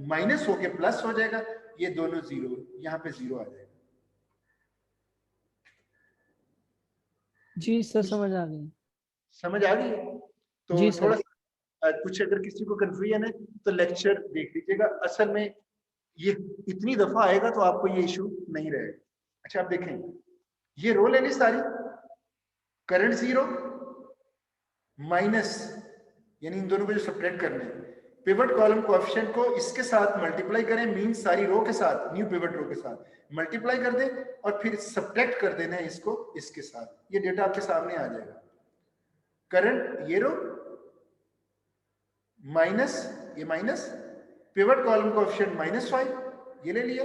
माइनस होके प्लस हो जाएगा, ये दोनों 0, यहाँ पे 0 आ जाएगा। जी सर समझ आ गई। समझ आ गई? तो जी सर। थोड़ा कुछ अगर किसी को कंफ्यूजन है तो लेक्चर देख लीजिएगा। असल में ये इतनी दफा आएगा तो आपको ये इशू नहीं रहेगा। अच्छा आप देखें, ये रो लेनी सारी, करंट 0 माइनस, यानी इन दोनों को जो सब्ट्रैक्ट करने हैं, पिवट कॉलम कोएफिशिएंट को इसके साथ मल्टीप्लाई करें, मीन सारी रो के साथ, न्यू पिवट रो के साथ मल्टीप्लाई कर दें और फिर सब्ट्रैक्ट कर देना है इसको इसके साथ। ये डेटा आपके सामने आ जाएगा। करंट ये रो माइनस, ये माइनस, पिवट कॉलम कोएफिशिएंट -5 ये ले लिया,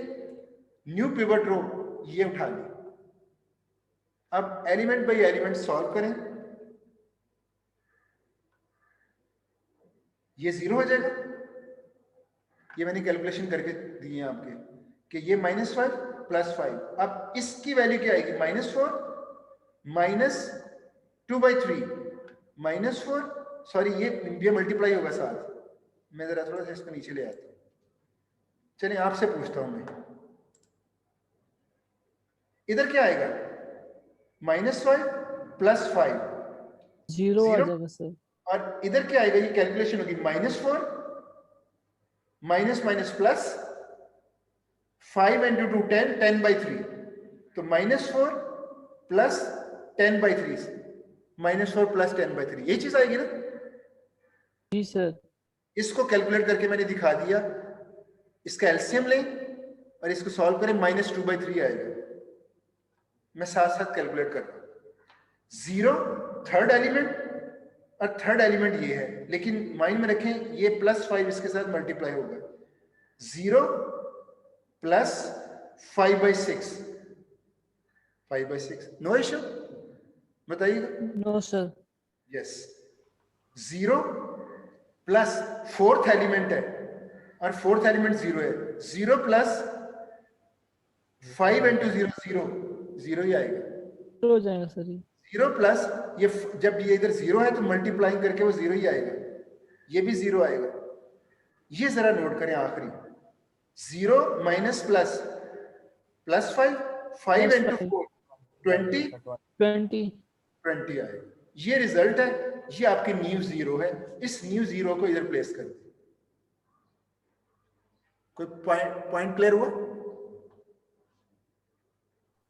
न्यू पिवट रो ये उठा लिया। अब एलिमेंट बाय एलिमेंट सॉल्व करें, ये 0 हो जाएगा। ये मैंने कैलकुलेशन करके दिए हैं आपके कि ये -5 +5। अब इसकी वैल्यू क्या आएगी? -4 -2/3 -4, सॉरी ये मल्टीप्लाई होगा साथ। मैं जरा थोड़ा सा इसको नीचे ले आता हूँ। चलिए आपसे पूछता हूं मैं, इधर क्या आएगा? -5 +5 जीरो आ 0, जाएगा सर। और इधर क्या आएगा? ये कैलकुलेशन होगी -4 माइनस प्लस 5 × 2 10, 10/3, तो -4 प्लस 10/3, -4 प्लस 10/3, यही चीज आएगी ना? जी सर। इसको कैलकुलेट करके मैंने दिखा दिया, इसका एलसीएम लें और इसको सॉल्व करें, -2/3 आएगा। मैं साथ साथ कैलकुलेट कर रहा हूं। 0 थर्ड एलिमेंट और थर्ड एलिमेंट ये है, लेकिन माइंड में रखें ये +5 इसके साथ मल्टीप्लाई होगा। 0 प्लस 5/6, 5/6, नो इश्यू, बताइएगा। No sir. Yes. 0 plus fourth element है और फोर्थ एलिमेंट 0 है, 0 प्लस 5 × 0, 0, 0 ही आएगा। तो हो जाएगा सर ये। 0 प्लस ये, जब ये इधर 0 है तो मल्टीप्लाइंग करके वो 0 ही आएगा, ये भी 0 आएगा। ये जरा नोट करें आखिरी, 0 माइनस प्लस +5, 5 × 4, 20, 20 आएगा। ये रिजल्ट है, ये आपकी न्यू 0 है। इस न्यू 0 को इधर प्लेस कर दें। कोई पॉइंट क्लियर हुआ?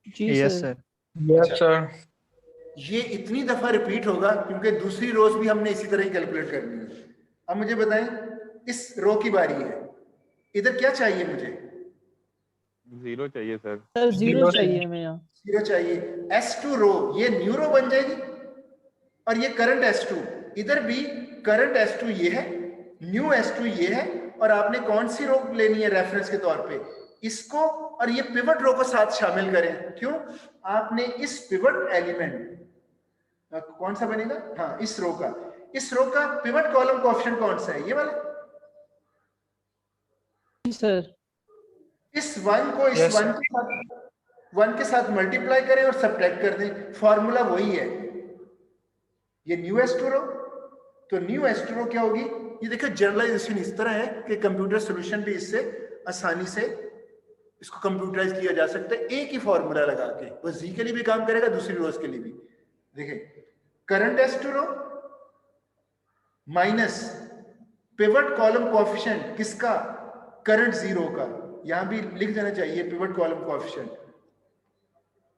जी yes sir. Sir. Yes sir. ये इतनी दफा रिपीट होगा क्योंकि दूसरी रोज भी हमने इसी तरह ही कैलकुलेट करनी है। अब मुझे बताएं, इस रो की बारी है, इधर क्या चाहिए मुझे? 0 चाहिए सर। सर जीरो चाहिए हमें यहाँ। 0 चाहिए। S2 रो, ये न्यू रो बन जाएगी और ये करंट S2, इधर भी करंट S2 ये है, न्यू S2 ये है, और आपने कौन सी रो लेनी है रेफरेंस के तौर पे? इसको, और ये पिवट रो को साथ शामिल करें। क्यों? आपने इस पिवट एलिमेंट, कौन सा बनेगा? हाँ, इस रो का पिवट कॉलम कोएफिशिएंट कौन सा है? ये वाला। जी सर। इस 1 को इस 1 के साथ मल्टीप्लाई करें और सब्ट्रैक्ट कर दें, फॉर्मूला वही है। ये न्यू S2 रो, तो न्यू S2 रो क्या होगी? ये देखो जनरलाइजेशन इस तरह है कि कंप्यूटर सॉल्यूशन भी इससे आसानी से इसको कंप्यूटराइज किया जा सकता है, एक ही फॉर्मूला लगा के। वो जी के लिए भी काम करेगा, दूसरी रोज के लिए भी। देखिए, करंट S2 रो माइनस पिवट कॉलम कोएफिशिएंट किसका? करंट 0 का। यहां भी लिख देना चाहिए पिवट कॉलम कोएफिशिएंट।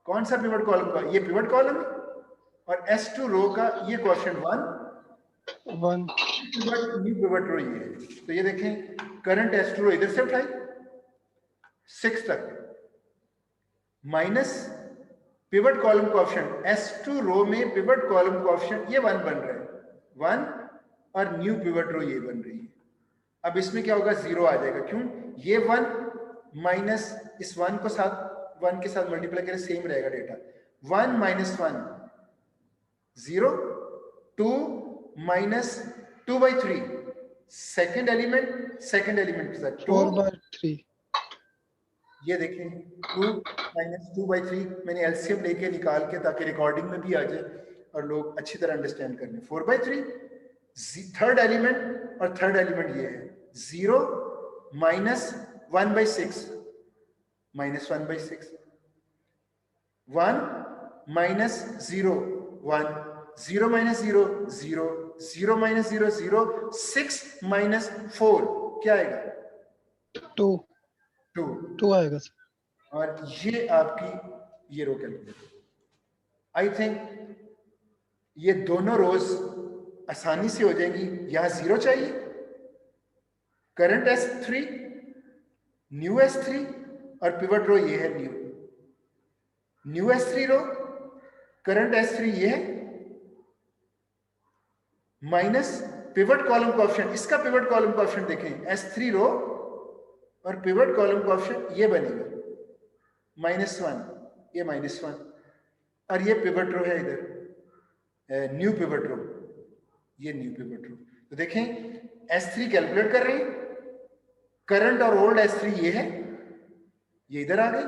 कौन सा पिवट कॉलम का? ये पिवट कॉलम है, और S2 रो का ये कोएफिशिएंट 1, न्यू पिवट रो ये है। तो ये देखें, करंट S2 रो इधर से उठाई 6 तक, minus pivot column coefficient S2 रो में पिवट कॉलम कोएफिशिएंट ये 1 बन रहा है, 1, और न्यू पिवट रो ये बन रही है। अब इसमें क्या होगा? 0 आ जाएगा। क्यों? ये 1 माइनस इस 1 को साथ 1 के साथ मल्टीप्लाई करें, सेम रहेगा डेटा। 1 - 1 0, 2 - 2/3, सेकंड एलिमेंट के साथ 4/3। ये देखें, 2 - 2/3 मैंने एलसीएम लेके निकाल के, ताकि रिकॉर्डिंग में भी आ जाए और लोग अच्छी तरह अंडरस्टैंड कर लें। 4/3, थर्ड एलिमेंट, और थर्ड एलिमेंट ये है 0 - 1/6, -1/6, 1 - 0, 1, 0 - 0, 0, 0 - 0, 0, 6 - 4 क्या आएगा? 2 आएगा सर। और ये आपकी ये रो कैलकुलेट। आई थिंक ये दोनों रोज आसानी से हो जाएंगी। यहां 0 चाहिए, करंट S3, न्यू S3, और पिवट रो ये है न्यू S3 रो, करंट S3 ये है, माइनस पिवट कॉलम कोएफिशिएंट। इसका पिवट कॉलम कोएफिशिएंट देखें, S3 रो और पिवट कॉलम कोएफिशिएंट ये बनेगा -1, ये -1, और ये पिवट रो है इधर, न्यू पिवट रो, ये न्यू पिवट रो। तो देखें, S3 कैलकुलेट कर रहे हैं, करंट और ओल्ड S3 ये है, ये इधर आ गई,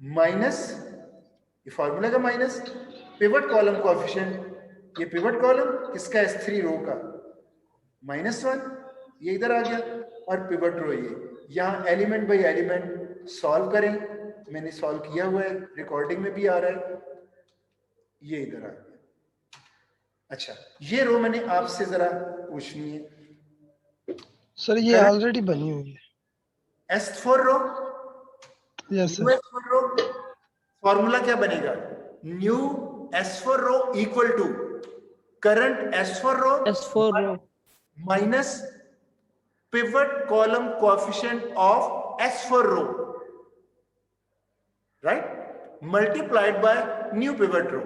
माइनस ये फॉर्मूला का माइनस पिवट कॉलम कोएफिशिएंट, ये पिवट कॉलम किसका? S3 रो का, -1, ये इधर आ गया, और पिवट रो ये यहाँ एलिमेंट बाय एलिमेंट सॉल्व करें, मैंने सॉल्व किया हुआ है, रिकॉर्डिंग में भी आ रहा है, ये इधर आ गया। अच्छा, ये रो मैंने आपसे जरा पूछनी है सर ये Correct. ऑलरेडी बनी हुई है। S4 row, yes new sir. S4 row, formula क्या बनेगा? New S4 row equal to current S4 row S4 row minus pivot column coefficient of S4 row, right, multiplied by new pivot row.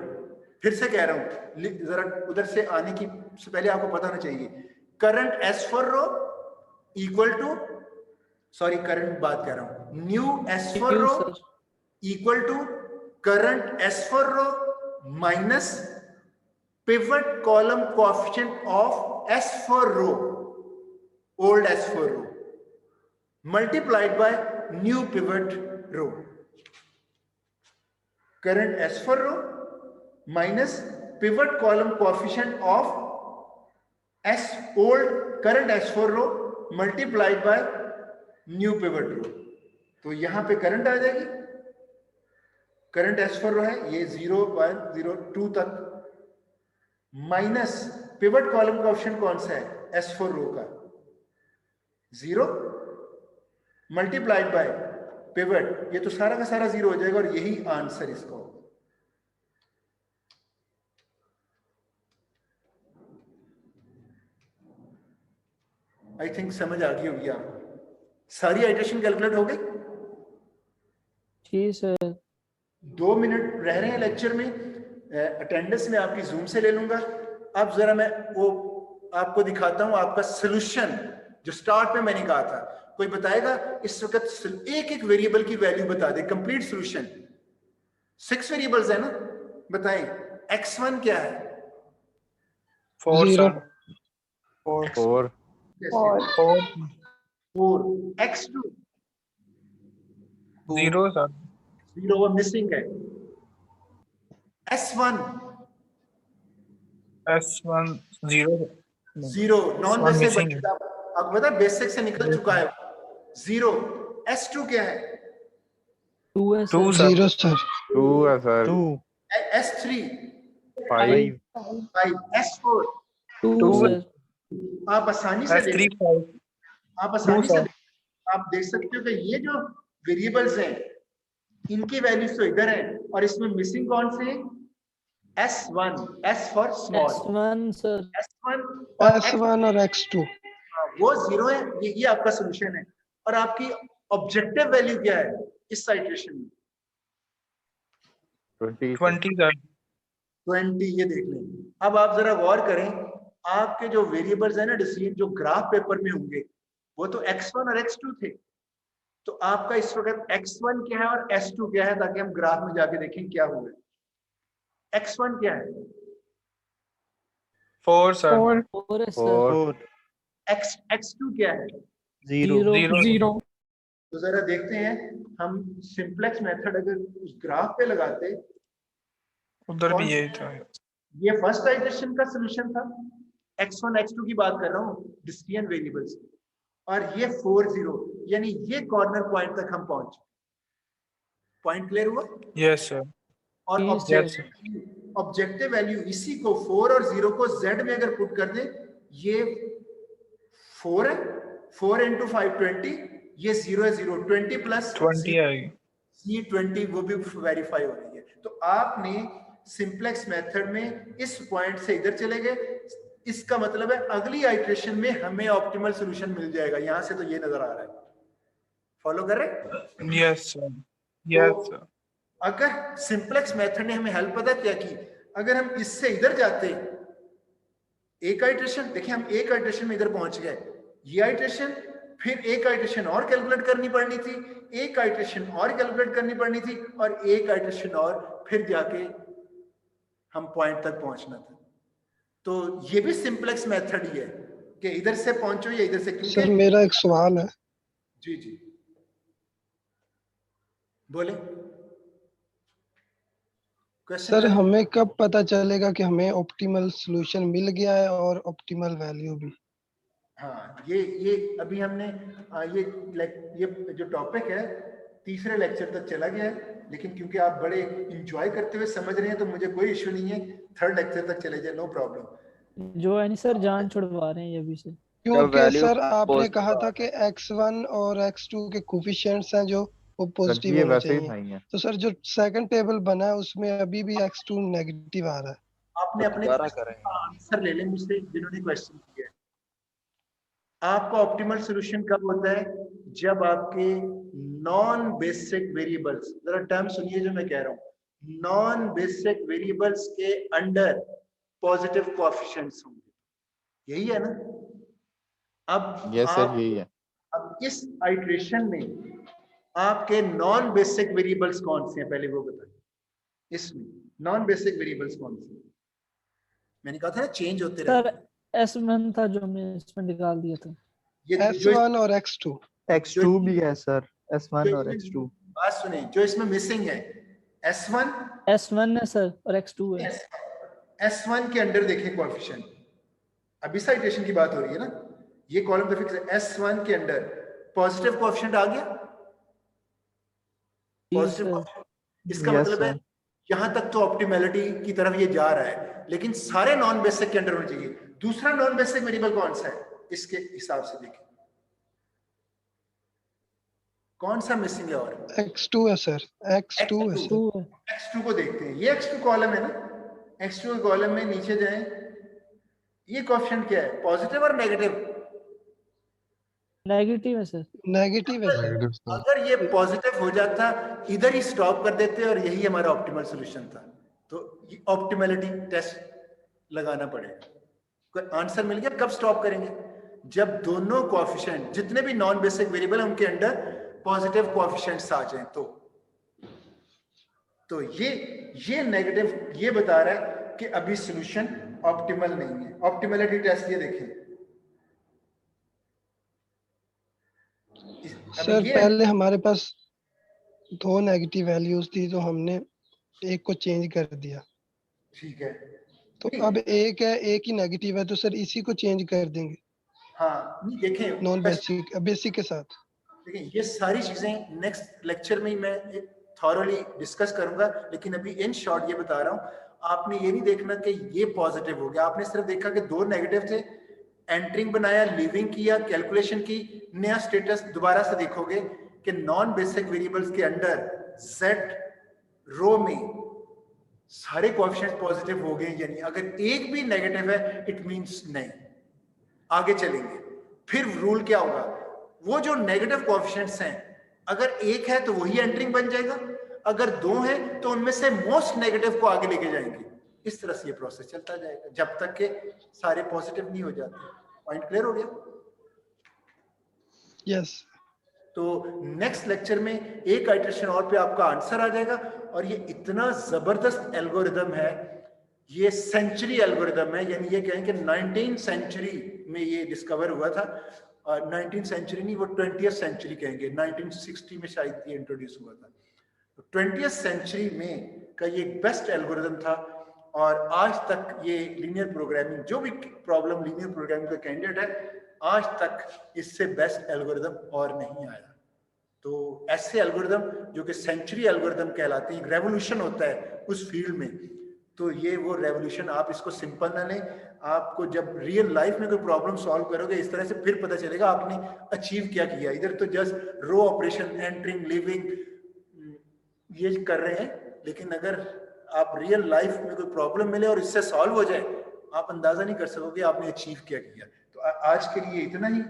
फिर से कह रहा हूं, जरा उधर से आने की से पहले आपको पता होना चाहिए, current S4 row equal to, sorry current बात कह रहा हूं, new S4 new row sir equal to current S4 row minus pivot column coefficient of S4 row, old S4 row, multiplied by new pivot row. Current S4 row minus pivot column coefficient of S old current S4 row multiplied by new pivot row. तो यहां पे करंट आ जाएगी, करंट S4 रो है ये 0 1 0 2 तक, माइनस पिवट कॉलम कोएफिशिएंट कौन सा है S4 रो का 0 मल्टीप्लाइड बाय पिवट, ये तो सारा का सारा 0 हो जाएगा और यही आंसर इसका होगा। आई थिंक समझ आ गई होगी आपको। सारी आइटरेशन कैलकुलेट हो गई? जी सर। 2 मिनट रह रहे हैं लेक्चर में, अटेंडेंस में आपकी जूम से ले लूंगा। अब जरा मैं वो आपको दिखाता हूं आपका सोल्यूशन जो स्टार्ट में मैंने कहा था। कोई बताएगा इस वक्त एक एक वेरिएबल की वैल्यू बता दे, कंप्लीट सोल्यूशन। 6 वेरिएबल्स है ना, बताएं x1 क्या है? 4 0 सर। 4 4 x2 0 sir. 0 वो मिसिंग है। S1 S1 0 0 non S1 basic missing है। बचेगा, आपको पता है बेसिक से निकल चुका है 0। S2 क्या है? 2 है 2 सर। 0 सर। 2 है सर। 2 S3 5 5 S4 2 2 sir. आप आसानी से S3 देख, 5 आप आसानी 2 से सर। आप देख सकते हो कि ये जो वेरिएबल्स हैं इनकी वैल्यूज तो इधर है और इसमें मिसिंग कौन से हैं? S1, S for small, S1 sir. S1 और S1 और X2 वो 0 है। ये आपका सोल्यूशन है। और आपकी ऑब्जेक्टिव वैल्यू क्या है इस इटरेशन में? 20 सर। 20। ये देख लें। अब आप जरा गौर करें, आपके जो वेरिएबल्स है ना डिस्क्रीट, जो ग्राफ पेपर में होंगे वो तो x1 और x2 थे। तो आपका इस वक्त x1 क्या है और s2 क्या है, ताकि हम ग्राफ में जाके देखें क्या हुआ है। x1 क्या है? 4 सर। 4 है सर। 4 x2 क्या है? 0 0 0 तो जरा देखते हैं, हम सिंपलेक्स मेथड अगर उस ग्राफ पे लगाते, उधर कौन- भी यही था। ये फर्स्ट इटरेशन का सॉल्यूशन था, x1 x2 की बात कर रहा हूँ डिस्क्रीट वेरिएबल्स की, और ये 4 0, यानी ये कॉर्नर पॉइंट तक हम पहुंचे। पॉइंट क्लियर हुआ? Yes sir. और Yes, ऑब्जेक्टिव वैल्यू इसी को 4 और 0 को z में अगर पुट कर दे, ये 4 है, 4 into 5 20, ये 0 है 0, 20 प्लस 20 आएगी। C20 वो भी वेरीफाई हो रही है। तो आपने सिंपलेक्स मेथड में इस पॉइंट से इधर चले गए, इसका मतलब है अगली आइटरेशन में हमें ऑप्टिमल सॉल्यूशन मिल जाएगा। यहां से तो ये नजर आ रहा है। फॉलो कर रहे हैं? Yes sir. Yes sir. अगर सिंपलेक्स मेथड ने हमें हेल्प पता क्या की, अगर हम इससे इधर जाते, एक आइटरेशन देखिए, हम एक आइटरेशन में इधर पहुंच गए, ये आइटरेशन, फिर एक आइटरेशन और कैलकुलेट करनी पड़नी थी, एक आइटरेशन और कैलकुलेट करनी पड़नी थी, और एक आइटरेशन और, फिर जाके हम पॉइंट तक पहुंचना था। तो ये भी सिंपलेक्स मेथड ही है कि इधर से पहुंचो या इधर से, सर क्योंकि मेरा एक सवाल है। जी जी बोले। सर हमें कब पता चलेगा कि हमें ऑप्टिमल सॉल्यूशन मिल गया है और ऑप्टिमल वैल्यू भी? हाँ, ये अभी हमने ये जो टॉपिक है तीसरे लेक्चर तक चला गया है, लेकिन क्योंकि आप बड़े इंजॉय करते हुए समझ रहे हैं तो मुझे कोई इश्यू नहीं है, थर्ड लेक्चर तक चले जाए, नो प्रॉब्लम। जो है नहीं सर, जान छुड़वा रहे हैं ये अभी से। क्योंकि value सर आपने positive कहा था आ कि x1 और x2 के कोफिशिएंट्स हैं जो वो पॉजिटिव ये होने वैसे ही चाहिए। था ही है। तो सर जो सेकंड टेबल बना है उसमें अभी भी x2 नेगेटिव आ रहा है। आपने तो अपने दोबारा question करेंगे। का आंसर ले लें मुझसे, जिन्होंने क्वेश्चन किया है। आपका ऑप्टिमल सॉल्यूशन कब होता है? जब आपके नॉन बेसिक वेरिएबल्स, जरा टर्म सुनिए जो मैं कह रहा हूं, नॉन बेसिक वेरिएबल्स के अंडर पॉजिटिव कोएफिशिएंट्स होंगे, यही है ना? अब यस सर, आप यही है। अब इस आइट्रेशन में आपके नॉन बेसिक वेरिएबल्स कौन से हैं, पहले वो बताइए। इसमें नॉन बेसिक वेरिएबल्स कौन से हैं? मैंने कहा था ना चेंज होते रहते सर S1 था जो हमने इसमें निकाल दिया था। हैं। ये जो x1 और x2 x2 भी है सर, s1 और x2। बात सुने, जो इसमें मिसिंग है S1 S1 है सर और x2 है। S1 के अंडर देखें कोएफिशिएंट, अभी साइटेशन की बात हो रही है ना, ये कॉलम तो फिक्स है। S1 के अंडर पॉजिटिव कोएफिशिएंट आ गया, जी पॉजिटिव सर। कोएफिशिएंट, इसका Yes, मतलब है sir. यहां तक तो ऑप्टिमैलिटी की तरफ ये जा रहा है, लेकिन सारे नॉन बेसिक के अंडर होने चाहिए। दूसरा नॉन बेसिक वेरिएबल कौन सा है इसके हिसाब से देखें, कौन सा मिसिंग है? और x2 है सर, x2 है सर। 2 है। x2 को देखते हैं, ये x2 कॉलम है ना, x2 के कॉलम में नीचे जाएं, ये कोएफिशिएंट क्या है, पॉजिटिव और नेगेटिव? नेगेटिव है सर। नेगेटिव है सर। अगर ये पॉजिटिव हो जाता इधर ही स्टॉप कर देते और यही हमारा ऑप्टिमल सॉल्यूशन था, तो ये ऑप्टिमैलिटी टेस्ट लगाना पड़ेगा। कोई आंसर मिल गया? कब स्टॉप करेंगे? जब दोनों कोएफिशिएंट, जितने भी नॉन बेसिक वेरिएबल है उनके अंडर पॉजिटिव कोएफिशिएंट्स आ जाएं, तो ये नेगेटिव ये बता रहा है कि अभी सॉल्यूशन ऑप्टिमल नहीं है। ऑप्टिमैलिटी टेस्ट ये देखें, सर पहले हमारे पास 2 नेगेटिव वैल्यूज थी तो हमने एक को चेंज कर दिया। ठीक है, तो अब एक है, एक ही नेगेटिव है, तो सर इसी को चेंज कर देंगे हाँ नहीं देखें, नॉन बेसिक के साथ। देखिए ये सारी चीजें नेक्स्ट लेक्चर में ही मैं थॉरोली डिस्कस करूंगा, लेकिन अभी इन शॉर्ट ये बता रहा हूं, आपने ये नहीं देखना कि ये पॉजिटिव हो गया, आपने सिर्फ देखा कि 2 नेगेटिव थे, एंटरिंग बनाया, लीविंग किया, कैलकुलेशन की, नया स्टेटस दोबारा से देखोगे कि नॉन बेसिक वेरिएबल्स के अंडर जेड रो में सारे कोएफिशिएंट पॉजिटिव हो गए, यानी अगर एक भी नेगेटिव है इट मींस नहीं। आगे चलेंगे, फिर रूल क्या होगा, वो जो नेगेटिव कोएफिशिएंट्स हैं अगर एक है तो वही एंटरिंग बन जाएगा, अगर 2 हैं तो उनमें से मोस्ट नेगेटिव को आगे लेके जाएंगे। इस तरह से ये प्रोसेस चलता जाएगा जब तक के सारे पॉजिटिव नहीं हो जाते। पॉइंट क्लियर हो गया? यस। तो नेक्स्ट लेक्चर में एक आइटरेशन और पे आपका आंसर आ जाएगा, और ये इतना जबरदस्त एल्गोरिदम है, ये सेंचुरी एल्गोरिदम है, यानी ये कहें कि 19th सेंचुरी में ये डिस्कवर हुआ था, और 19th सेंचुरी नहीं, वो 20th सेंचुरी कहेंगे, 1960 में शायद ये इंट्रोड्यूस हुआ था। तो 20th सेंचुरी में का ये बेस्ट एल्गोरिदम था, और आज तक ये लीनियर प्रोग्रामिंग, जो भी प्रॉब्लम लीनियर प्रोग्रामिंग का कैंडिडेट है, आज तक इससे बेस्ट एल्गोरिदम और नहीं आया। तो ऐसे एल्गोरिदम जो कि सेंचुरी एल्गोरिदम कहलाते हैं, रेवोल्यूशन होता है उस फील्ड में, तो ये वो रेवोल्यूशन, आप इसको सिंपल ना लें, आपको जब रियल लाइफ में कोई प्रॉब्लम सॉल्व करोगे इस तरह से, फिर पता चलेगा आपने अचीव क्या किया। इधर तो just row operation, entering, leaving ये कर रहे हैं, लेकिन अगर आप रियल लाइफ में कोई प्रॉब्लम मिले और इससे सॉल्व हो जाए, आप अंदाजा नहीं कर सकोगे आपने अचीव क्या किया। तो आज के लिए इतना ही,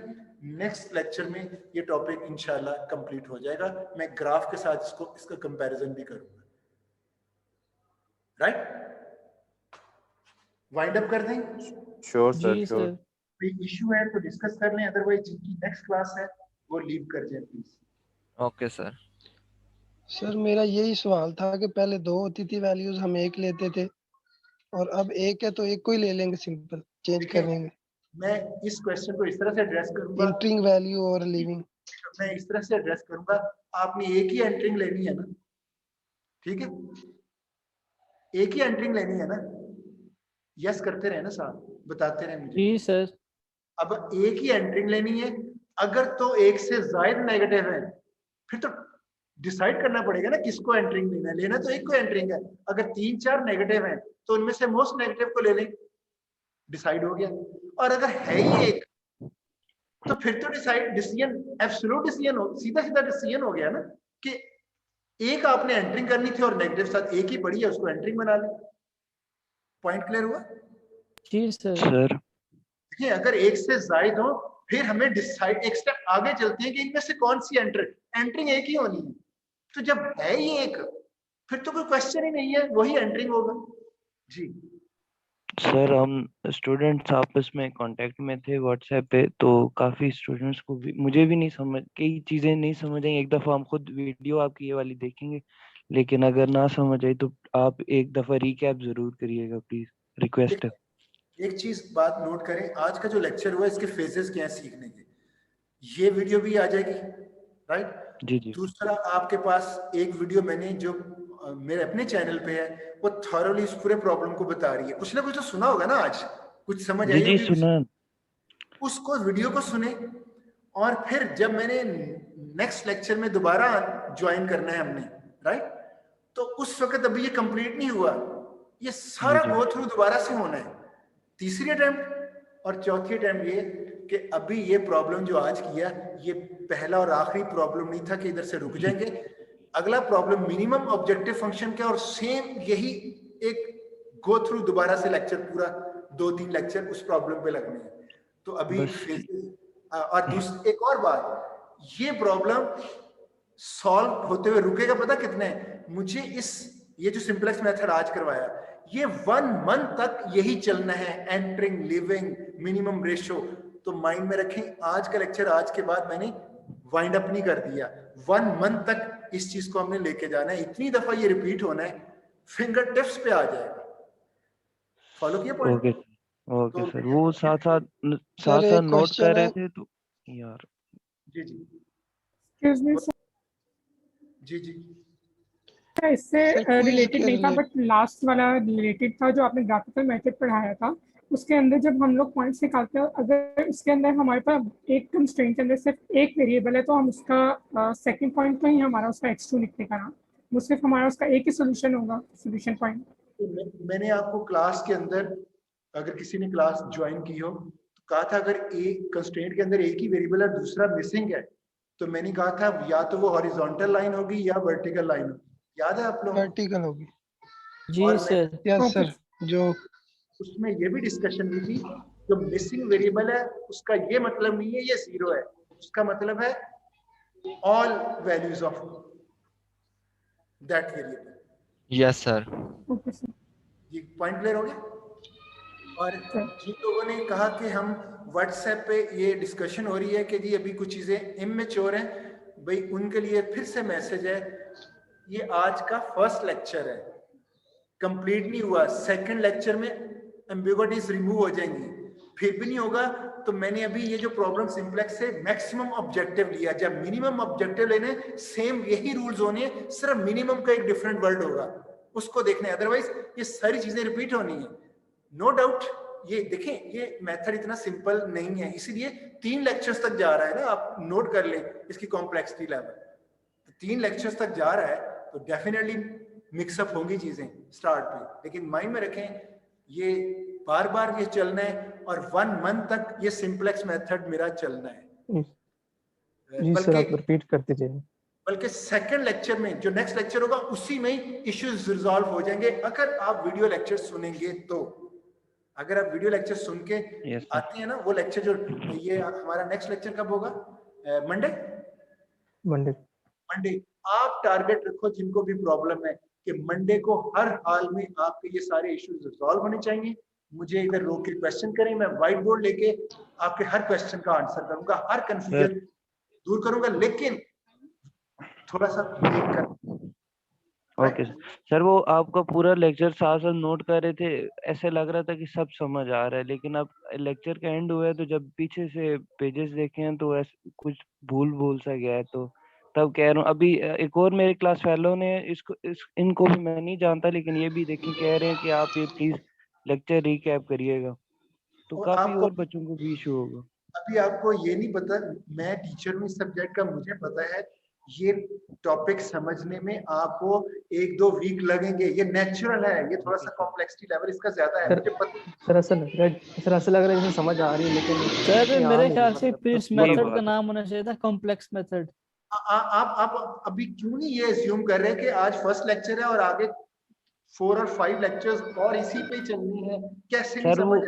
नेक्स्ट लेक्चर में ये टॉपिक इंशाल्लाह कंप्लीट हो जाएगा, मैं ग्राफ के साथ इसका कंपैरिजन भी करूंगा। राइट, वाइंड अप कर दें? श्योर सर, जी श्योर। सर। कोई इशू है तो डिस्कस कर लें, अदरवाइज जिनकी नेक्स्ट क्लास है वो लीव कर जाए प्लीज। Okay sir. सर मेरा यही सवाल था कि पहले 2 होती थी वैल्यूज, हम एक लेते थे, और अब एक है तो एक को ही ले लेंगे, सिंपल चेंज करेंगे। मैं इस क्वेश्चन को इस तरह से एड्रेस करूंगा, एंटरिंग वैल्यू और लीविंग। मैं इस तरह से एड्रेस करूंगा, आपने एक ही एंटरिंग लेनी है ना, ठीक है, एक ही एंटरिंग लेनी है ना, यस करते रहे ना साहब, बताते रहे मुझे। जी सर। अब एक ही एंट्रिंग लेनी है, अगर तो एक से ज्यादा नेगेटिव है फिर तो डिसाइड करना पड़ेगा ना किसको एंट्रिंग लेना है। लेना तो एक को एंट्रिंग है, अगर 3-4 नेगेटिव है तो उनमें से मोस्ट नेगेटिव को ले लें, डिसाइड हो गया। और अगर है ही एक तो फिर तो डिसीजन एब्सोल्यूट डिसीजन हो, सीधा सीधा डिसीजन हो गया ना कि एक आपने एंट्रिंग करनी थी और नेगेटिव साथ एक ही पड़ी है, उसको एंट्रिंग बना ले। पॉइंट क्लियर हुआ? जी सर। देखिए अगर एक से ज्यादा हो फिर हमें डिसाइड एक स्टेप आगे चलते हैं कि इनमें से कौन सी एंट्रिंग एक ही होनी है। तो जब है ही एक फिर तो कोई क्वेश्चन ही नहीं है, वही एंट्रिंग होगा। जी सर हम स्टूडेंट्स आपस में कांटेक्ट में थे व्हाट्सएप पे, तो काफी स्टूडेंट्स को भी, मुझे भी नहीं समझ, कई चीजें नहीं समझ आई। एक दफा हम खुद वीडियो आपकी ये वाली देखेंगे, लेकिन अगर ना समझ आई तो आप एक दफा रिकैप जरूर करिएगा प्लीज, रिक्वेस्ट है। एक चीज बात नोट करें, आज का जो लेक्चर हुआ इसके फेजेस क्या है सीखने के, ये वीडियो भी आ जाएगी, राइट? जी जी। दूसरा आपके पास एक वीडियो मैंने जो मेरे अपने चैनल पे है वो थॉरोली इस पूरे प्रॉब्लम को बता रही है। कुछ ना कुछ तो सुना होगा ना, आज कुछ समझ आई जी होगी, सुना। उसको वीडियो को सुने। और फिर जब मैंने नेक्स्ट लेक्चर में दोबारा ज्वाइन करना है हमने, राइट, तो उस वक्त अभी ये कंप्लीट नहीं हुआ, ये सारा गो थ्रू दोबारा से होना है, तीसरी अटेम्प्ट और चौथी अटेम्प्ट ये कि अभी ये प्रॉब्लम जो आज किया ये पहला और आखिरी प्रॉब्लम नहीं था कि इधर से रुक जाएंगे। अगला प्रॉब्लम मिनिमम ऑब्जेक्टिव फंक्शन का, और सेम यही एक गो थ्रू दोबारा से लेक्चर पूरा 2-3 लेक्चर उस प्रॉब्लम पे लगने हैं। तो अभी और दूसरी एक और बात, ये प्रॉब्लम सॉल्व होते हुए रुकेगा पता कितने? मुझे ये जो सिंपलेक्स मेथड आज करवाया ये 1 मंथ तक यही चलना है, एंटरिंग, लिविंग, मिनिमम रेशो। तो माइंड में रखें, आज का लेक्चर आज के बाद मैंने वाइंड अप नहीं कर दिया, 1 मंथ तक इस चीज को हमने लेके जाना है, इतनी दफा ये रिपीट होना है, फिंगर टिप्स पे आ जाएगा। फॉलो किया पॉइंट? Okay okay sir. वो साथ साथ एक नोट question कर रहे है। थे तो यार। जी जी एक्सक्यूज मी सर, जी जी इससे सर, quiz रिलेटेड के नहीं था, relate- बट लास्ट वाला रिलेटेड था जो आपने ग्राफिकल मेथड पढ़ाया था। उसके अंदर जब हम लोग पॉइंट्स निकालते हैं, अगर उसके अंदर हमारे पास एक कंस्ट्रेंट के अंदर सिर्फ एक वेरिएबल है, तो हम उसका सेकंड पॉइंट तो ही हमारा उसका x2 लिखने का ना, वो सिर्फ हमारा उसका एक ही सोल्यूशन होगा, सोल्यूशन पॉइंट। तो मैंने आपको क्लास के अंदर, अगर किसी ने क्लास ज्वाइन की हो तो कहा था अगर एक कंस्ट्रेंट के अंदर एक ही वेरिएबल है दूसरा मिसिंग है, तो मैंने कहा था या तो वो हॉरिजॉन्टल लाइन होगी या वर्टिकल लाइन होगी। याद है आप लोग? वर्टिकल होगी। जी सर। Yes sir. जो उसमें ये भी डिस्कशन हुई थी, जो मिसिंग वेरिएबल है उसका ये मतलब नहीं है ये 0 है, उसका मतलब है all values of that variable. Yes sir. Okay sir. ये पॉइंट क्लियर हो गया? और जिन लोगों ने कहा कि हम व्हाट्सएप पे ये डिस्कशन हो रही है कि जी अभी कुछ चीजें इमेच्योर हैं, भाई उनके लिए फिर से मैसेज है, ये आज का फर्स्ट लेक्चर है, कंप्लीट नहीं हुआ। सेकंड लेक्चर में एम्बिग्युइटीज रिमूव हो जाएंगी, फिर भी नहीं होगा तो मैंने अभी ये जो प्रॉब्लम सिंप्लेक्स से मैक्सिमम ऑब्जेक्टिव लिया, जब मिनिमम ऑब्जेक्टिव लेने सेम यही रूल्स होने, सिर्फ मिनिमम का एक डिफरेंट वर्ड होगा, उसको देखना है, अदरवाइज ये सारी चीजें रिपीट होनी है। नो डाउट ये देखें, ये मेथड इतना सिंपल नहीं है, इसीलिए 3 लेक्चर्स तक जा रहा है ना, आप नोट कर लें इसकी कॉम्प्लेक्सिटी लेवल। 3 लेक्चर्स तक जा रहा है तो डेफिनेटली मिक्सअप होंगी चीजें स्टार्ट पे, लेकिन माइंड में रखें ये बार बार ये चलना है और 1 मंथ तक ये सिंप्लेक्स मेथड मेरा चलना है। जी सर, आप रिपीट करते जाइए। बल्कि सेकंड लेक्चर में जो नेक्स्ट लेक्चर होगा उसी में इश्यूज रिजॉल्व हो जाएंगे, अगर आप वीडियो लेक्चर सुनेंगे तो। अगर आप वीडियो लेक्चर सुन के आते हैं ना, वो लेक्चर जो ये हमारा नेक्स्ट लेक्चर कब होगा? मंडे। आप टारगेट रखो जिनको भी प्रॉब्लम है कि मंडे को हर हाल में आपके ये सारे इश्यूज रिजॉल्व होने चाहिए। मुझे इधर रोक के क्वेश्चन करें, मैं व्हाइट बोर्ड लेके आपके हर क्वेश्चन का आंसर करूंगा, हर कंफ्यूजन दूर करूंगा, लेकिन थोड़ा सा देख कर। ओके सर, वो आपका पूरा लेक्चर साथ साथ नोट कर रहे थे, ऐसे लग रहा था कि सब समझ आ रहा है, लेकिन अब लेक्चर का एंड हुआ है तो जब पीछे से पेजेस देखे हैं तो ऐसे कुछ भूल सा गया है, तो तब कह रहा हूँ। अभी एक और मेरे क्लास फेलो ने इनको भी मैं नहीं जानता, लेकिन ये भी देखें, कह रहे हैं कि आप ये प्लीज लेक्चर रिकैप करिएगा। तो और काफी आपको और बच्चों को भी इशू होगा। अभी आपको ये नहीं पता, मैं टीचर हूँ इस सब्जेक्ट का, मुझे पता है ये टॉपिक समझने में आपको 1-2 वीक लगेंगे, ये नेचुरल है, ये थोड़ा सा कॉम्प्लेक्सिटी लेवल इसका ज्यादा है, मुझे पता। सर ऐसा लग रहा है जैसे समझ आ रही है, लेकिन सर इतनी आ मेरे नहीं ख्याल रही, से मतलब इस थोड़ा मेथड बात का है। नाम होना चाहिए था कॉम्प्लेक्स मेथड। आप अभी क्यों नहीं ये एज्यूम कर रहे हैं कि आज फर्स्ट लेक्चर है और आगे 4 और 5 लेक्चर्स और इसी पे ही चलनी है? कैसे नहीं सर समझ? वो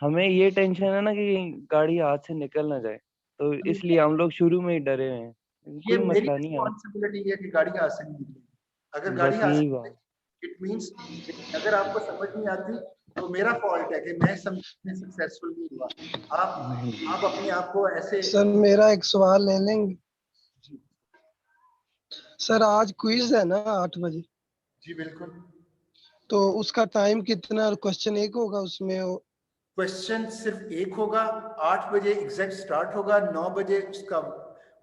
हमें ये टेंशन है ना कि गाड़ी हाथ से निकल ना जाए, तो इसलिए हम लोग शुरू में ही डरे हुए हैं। ये कोई मेरी मसला नहीं है, रिस्पॉन्सिबिलिटी है कि गाड़ी हाथ से नहीं निकलेगी। अगर गाड़ी बस हाथ यही से बात। इट मींस अगर आपको समझ नहीं आती तो मेरा फॉल्ट है कि मैं समझने सक्सेसफुल नहीं हुआ। आप अपने आप को ऐसे। सर मेरा एक सवाल ले लेंगे? सर आज क्विज है ना 8 बजे? जी बिल्कुल। तो उसका टाइम कितना, क्वेश्चन एक होगा उसमें? क्वेश्चन सिर्फ एक होगा, 8 बजे एग्जैक्ट स्टार्ट होगा, 9 बजे उसका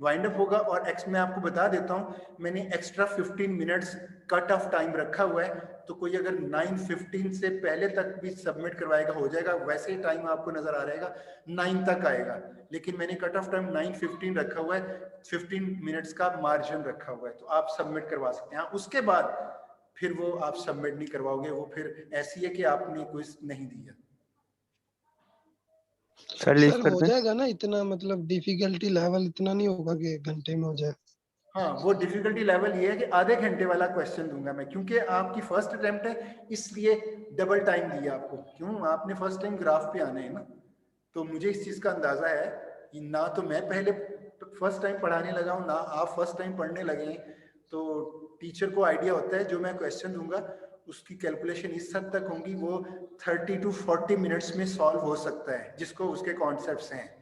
वाइंड अप होगा। और मैं आपको बता देता हूँ, मैंने extra 15 minutes cut off time रखा हुआ है, तो कोई अगर 9:15 से पहले तक भी सबमिट करवाएगा हो जाएगा, वैसे ही टाइम आपको नजर आ रहेगा 9 तक आएगा, लेकिन मैंने कट ऑफ टाइम 9:15 रखा हुआ है, 15 मिनट्स का मार्जिन रखा हुआ है, तो आप सबमिट करवा सकते हैं। उसके बाद फिर वो आप सबमिट नहीं करवाओगे, वो फिर ऐसी है कि आपने क्विज नहीं दिया। सर हो जाएगा ना इतना, मतलब डिफिकल्टी लेवल इतना नहीं होगा कि घंटे में हो जाए? हाँ, वो डिफिकल्टी लेवल ये है कि आधे घंटे वाला क्वेश्चन दूंगा मैं, क्योंकि आपकी फर्स्ट अटेम्प्ट है, इसलिए डबल टाइम दिया आपको। क्यों? आपने फर्स्ट टाइम ग्राफ पे आना है ना, तो मुझे इस चीज का अंदाजा है कि ना तो मैं पहले फर्स्ट टाइम पढ़ाने लगा हूँ, ना आप फर्स्ट टाइम पढ़ने लगे हैं, तो टीचर को आइडिया होता है जो मैं क्वेश्चन दूंगा उसकी कैलकुलेशन इस हद तक होंगी, वो 30 to 40 मिनट्स में सॉल्व हो सकता है, जिसको उसके कॉन्सेप्ट्स हैं।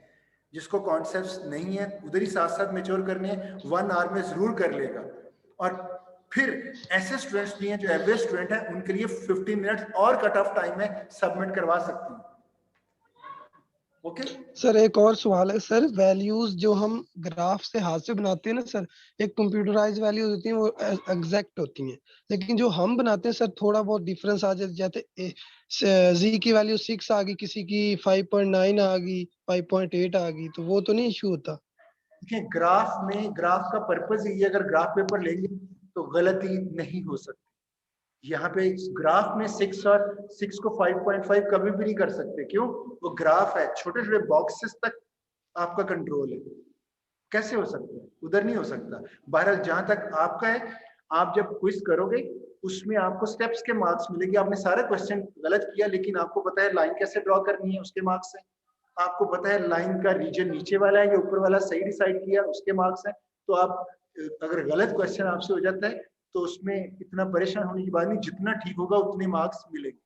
जिसको कॉन्सेप्ट्स नहीं है उधर ही साथ साथ मेच्योर करने हैं, 1 आवर में जरूर कर लेगा। और फिर ऐसे स्टूडेंट्स भी हैं जो एवरेज स्टूडेंट हैं, उनके लिए 15 मिनट्स और कट ऑफ टाइम में सबमिट करवा सकते हैं। ओके सर एक और सवाल है सर, वैल्यूज जो हम ग्राफ से हाथ से बनाते हैं ना सर, एक कंप्यूटराइज वैल्यूज होती हैं वो एग्जैक्ट होती हैं, लेकिन जो हम बनाते हैं सर थोड़ा बहुत डिफरेंस आ जाता है, जैसे जी की वैल्यू 6 आ गई, किसी की 5.9 आ गई, 5.8 आ गई, तो वो तो नहीं इशू होता? देखिए, ग्राफ का पर्पज ही, अगर ग्राफ पेपर लेंगे तो गलती नहीं हो सकती। यहाँ पे ग्राफ में 6 और 6 को 5.5 कभी भी नहीं कर सकते। क्यों? वो ग्राफ है, छोटे छोटे बॉक्सेस तक आपका कंट्रोल है, कैसे हो सकता है? उधर नहीं हो सकता। बहरहाल जहां तक आपका है, आप जब क्विज करोगे उसमें आपको स्टेप्स के मार्क्स मिलेंगे। आपने सारा क्वेश्चन गलत किया, लेकिन आपको पता है लाइन कैसे ड्रॉ करनी है, उसके मार्क्स है। आपको पता है लाइन का रीजन नीचे वाला है या ऊपर वाला, सही डिसाइड किया, उसके मार्क्स है। तो आप अगर गलत क्वेश्चन आपसे हो जाता है तो उसमें इतना परेशान होने की बात नहीं, जितना ठीक होगा उतने मार्क्स मिलेंगे।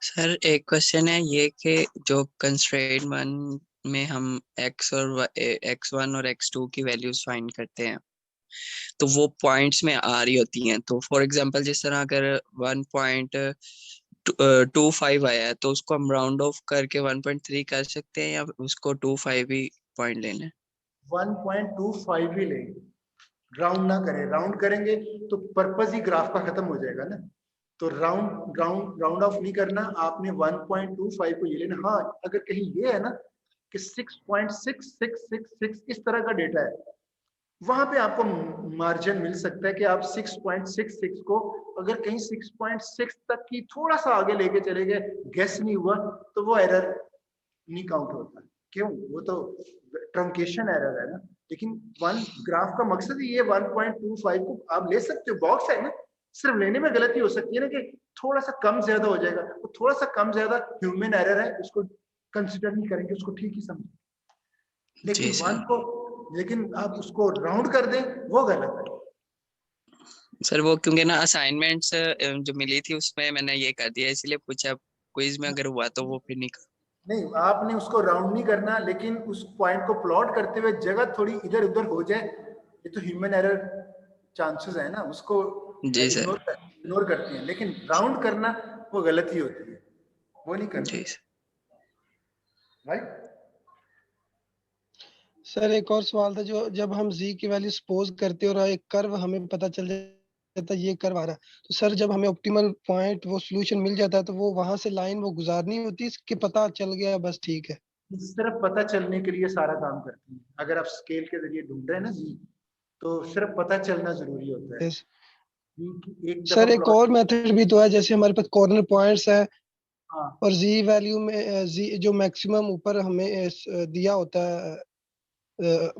सर एक क्वेश्चन है ये कि जो कंस्ट्रेंट वन में हम x1 और x2 की वैल्यूज फाइंड करते हैं, तो वो पॉइंट्स में आ रही होती हैं। तो फॉर एग्जांपल जिस तरह अगर 1.25 आया है तो उसको हम राउंड ऑफ करके 1.3 कर सकते हैं, या उसको 25 ही पॉइंट लेना है? 1.25 ही लें, राउंड ना करें। राउंड करेंगे तो पर्पस ही ग्राफ का खत्म हो जाएगा ना। तो राउंड ऑफ नहीं करना, आपने 1.25 को ये लेना। हाँ, अगर कहीं ये है ना कि 6.6666 इस तरह का डेटा है, वहां पे आपको मार्जिन मिल सकता है कि आप 6.66 को अगर कहीं 6.6 तक की थोड़ा सा आगे लेके चले गए, गेस नहीं हुआ, तो वो एरर नहीं काउंट होता। क्यों? वो तो ट्रंकेशन एरर है ना। लेकिन ग्राफ का मकसद ही ये 1.25 को आप ले सकते हो, बॉक्स है ना, सिर्फ लेने में गलती हो सकती है ना कि थोड़ा सा कम ज्यादा हो जाएगा। तो थोड़ा सा कम ज्यादा ह्यूमन एरर है, उसको कंसिडर नहीं करेंगे, उसको ठीक ही समझेंगे। लेकिन आप उसको राउंड कर दें, वो गलत है। सर वो क्योंकि ना असाइनमेंट्स जो मिली थी उसमें मैंने ये कर दिया, इसलिए पूछा। क्विज में अगर हुआ तो वो फिर नहीं, आपने उसको राउंड नहीं करना, लेकिन उस पॉइंट को प्लॉट करते हुए जगह थोड़ी इधर उधर हो जाए, ये तो ह्यूमन एरर चांसेस है ना, उसको जी सर। इग्नोर करते हैं। लेकिन राउंड करना वो गलती होती है, वो नहीं करना। जी राइट सर एक और सवाल था, जो जब हम जी की वैल्यू सपोज करते हैं और एक कर्व हमें पता चल जाए जाता है ये कर्व आ रहा है, तो सर जब हमें ऑप्टिमल पॉइंट वो सॉल्यूशन मिल जाता है तो वो वहां से लाइन वो गुजारनी होती है इसके पता चल गया बस ठीक है। इस तरफ पता चलने के लिए सारा काम करती है। अगर आप स्केल के जरिए ढूंढ रहे हैं ना जी, तो सिर्फ पता चलना जरूरी होता है। Yes. एक सर दफा एक और मेथड भी तो है, जैसे हमारे पास कॉर्नर पॉइंट्स है हाँ और जी वैल्यू में जी जो मैक्सिमम ऊपर हमें दिया होता है,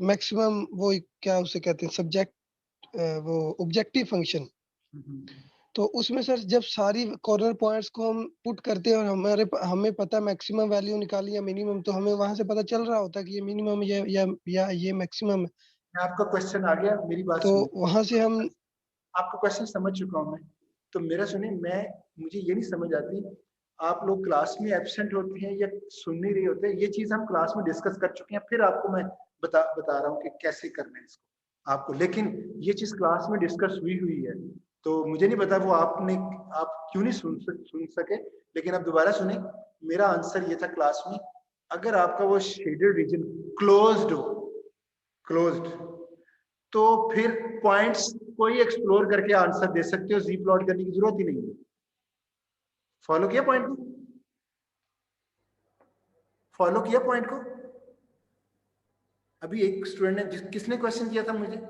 मैक्सिमम वो क्या उसे कहते हैं सब्जेक्ट, वो ऑब्जेक्टिव फंक्शन, तो उसमें सर जब सारी कॉर्नर पॉइंट्स को हम पुट करते हैं और हमें पता है मैक्सिमम वैल्यू निकाली या मिनिमम, तो हमें वहां से पता चल रहा होता है कि ये मिनिमम या ये मैक्सिमम है, आपका क्वेश्चन आ गया, मेरी बात तो सुनिए। वहां से हम आपका क्वेश्चन समझ चुका हूँ मैं, तो मेरा सुनिए, मुझे ये नहीं समझ आती आप लोग क्लास में एब्सेंट होते हैं या सुन नहीं रहे होते, ये चीज हम क्लास में डिस्कस कर चुके हैं, फिर आपको मैं बता रहा हूँ कि कैसे करना है इसको आपको, लेकिन ये चीज क्लास में डिस्कस हुई है, तो मुझे नहीं पता वो आप क्यों नहीं सुन सके, लेकिन अब दोबारा सुने। मेरा आंसर ये था क्लास में, अगर आपका वो शेडेड रीजन क्लोज्ड तो फिर पॉइंट्स कोई एक्सप्लोर करके आंसर दे सकते हो, जी प्लॉट करने की जरूरत ही नहीं है। फॉलो किया पॉइंट को? अभी एक स्टूडेंट ने किसने क्वेश्चन किया था मुझे?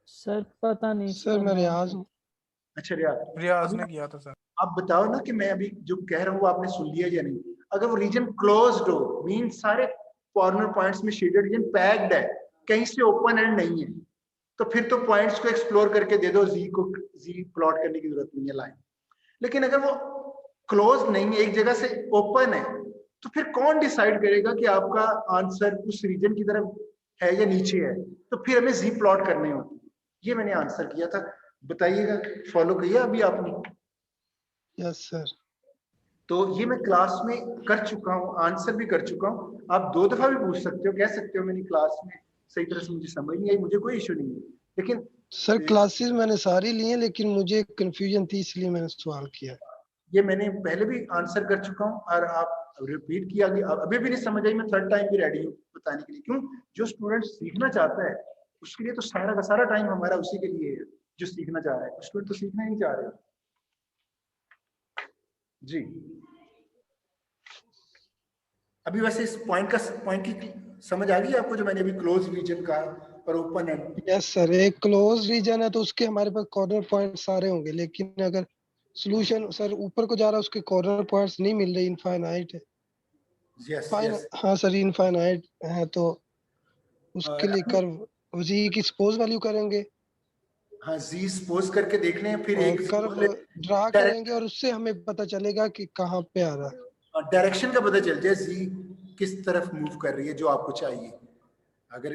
सर पता नहीं सर मैं रियाज हूँ। अच्छा रियाज ने किया था सर। आप बताओ ना कि मैं अभी जो कह रहा हूँ वो आपने सुन लिया या नहीं। अगर वो रीजन क्लोज्ड हो, मीन सारे कॉर्नर पॉइंट्स में शेडेड रीजन पैक्ड है, कहीं से ओपन एंड नहीं है, तो फिर तो पॉइंट्स को एक्सप्लोर करके दे दो, जी प्लॉट करने की जरूरत नहीं है लाइन। लेकिन अगर वो क्लोज नहीं है, एक जगह से ओपन है, तो फिर कौन डिसाइड करेगा कि आपका आंसर उस रीजन की तरफ है या नीचे है? तो फिर हमें जी प्लॉट करने होते हैं। ये मैंने आंसर किया था, बताइएगा फॉलो किया अभी आपने? Yes sir. तो ये मैं क्लास में कर चुका हूँ, आंसर भी कर चुका हूँ। आप 2 दफा भी पूछ सकते हो, कह सकते हो मैंने क्लास में सही तरह से मुझे समझ नहीं आई, मुझे कोई इशू नहीं है। लेकिन सर क्लासेस मैंने सारी ली हैं, लेकिन मुझे कंफ्यूजन थी इसलिए मैंने सवाल किया। ये मैंने पहले भी आंसर कर चुका हूँ और आप रिपीट किया, अभी भी नहीं समझ आई, मैं थर्ड टाइम भी रेडी हूँ बताने के लिए। क्यों? जो स्टूडेंट सीखना चाहता है उसके लिए तो सारा का सारा टाइम हमारा उसी के लिए है, जो सीखना चाह रहा है। स्टूडेंट तो सीखना ही नहीं चाह रहे जी। अभी वैसे इस पॉइंट की समझ आ गई आपको, जो मैंने अभी क्लोज रीजन का और ओपन एंड? यस सर, एक क्लोज रीजन है तो उसके हमारे पास कॉर्नर पॉइंट सारे होंगे, लेकिन अगर सॉल्यूशन सर ऊपर को जा रहा है उसके कॉर्नर पॉइंट्स नहीं मिल रहे, इनफाइनाइट है। यस हाँ सर इनफाइनाइट है, तो उसके लिए कर्व जी की सपोज वैल्यू करेंगे। हाँ, जी सपोज करके देख लें, फिर एक कर्व ड्रा करेंगे और उससे हमें पता चलेगा कि कहाँ पे आ रहा है। डायरेक्शन का पता चल जाए, जी किस तरफ मूव कर रही है जो आपको चाहिए। अगर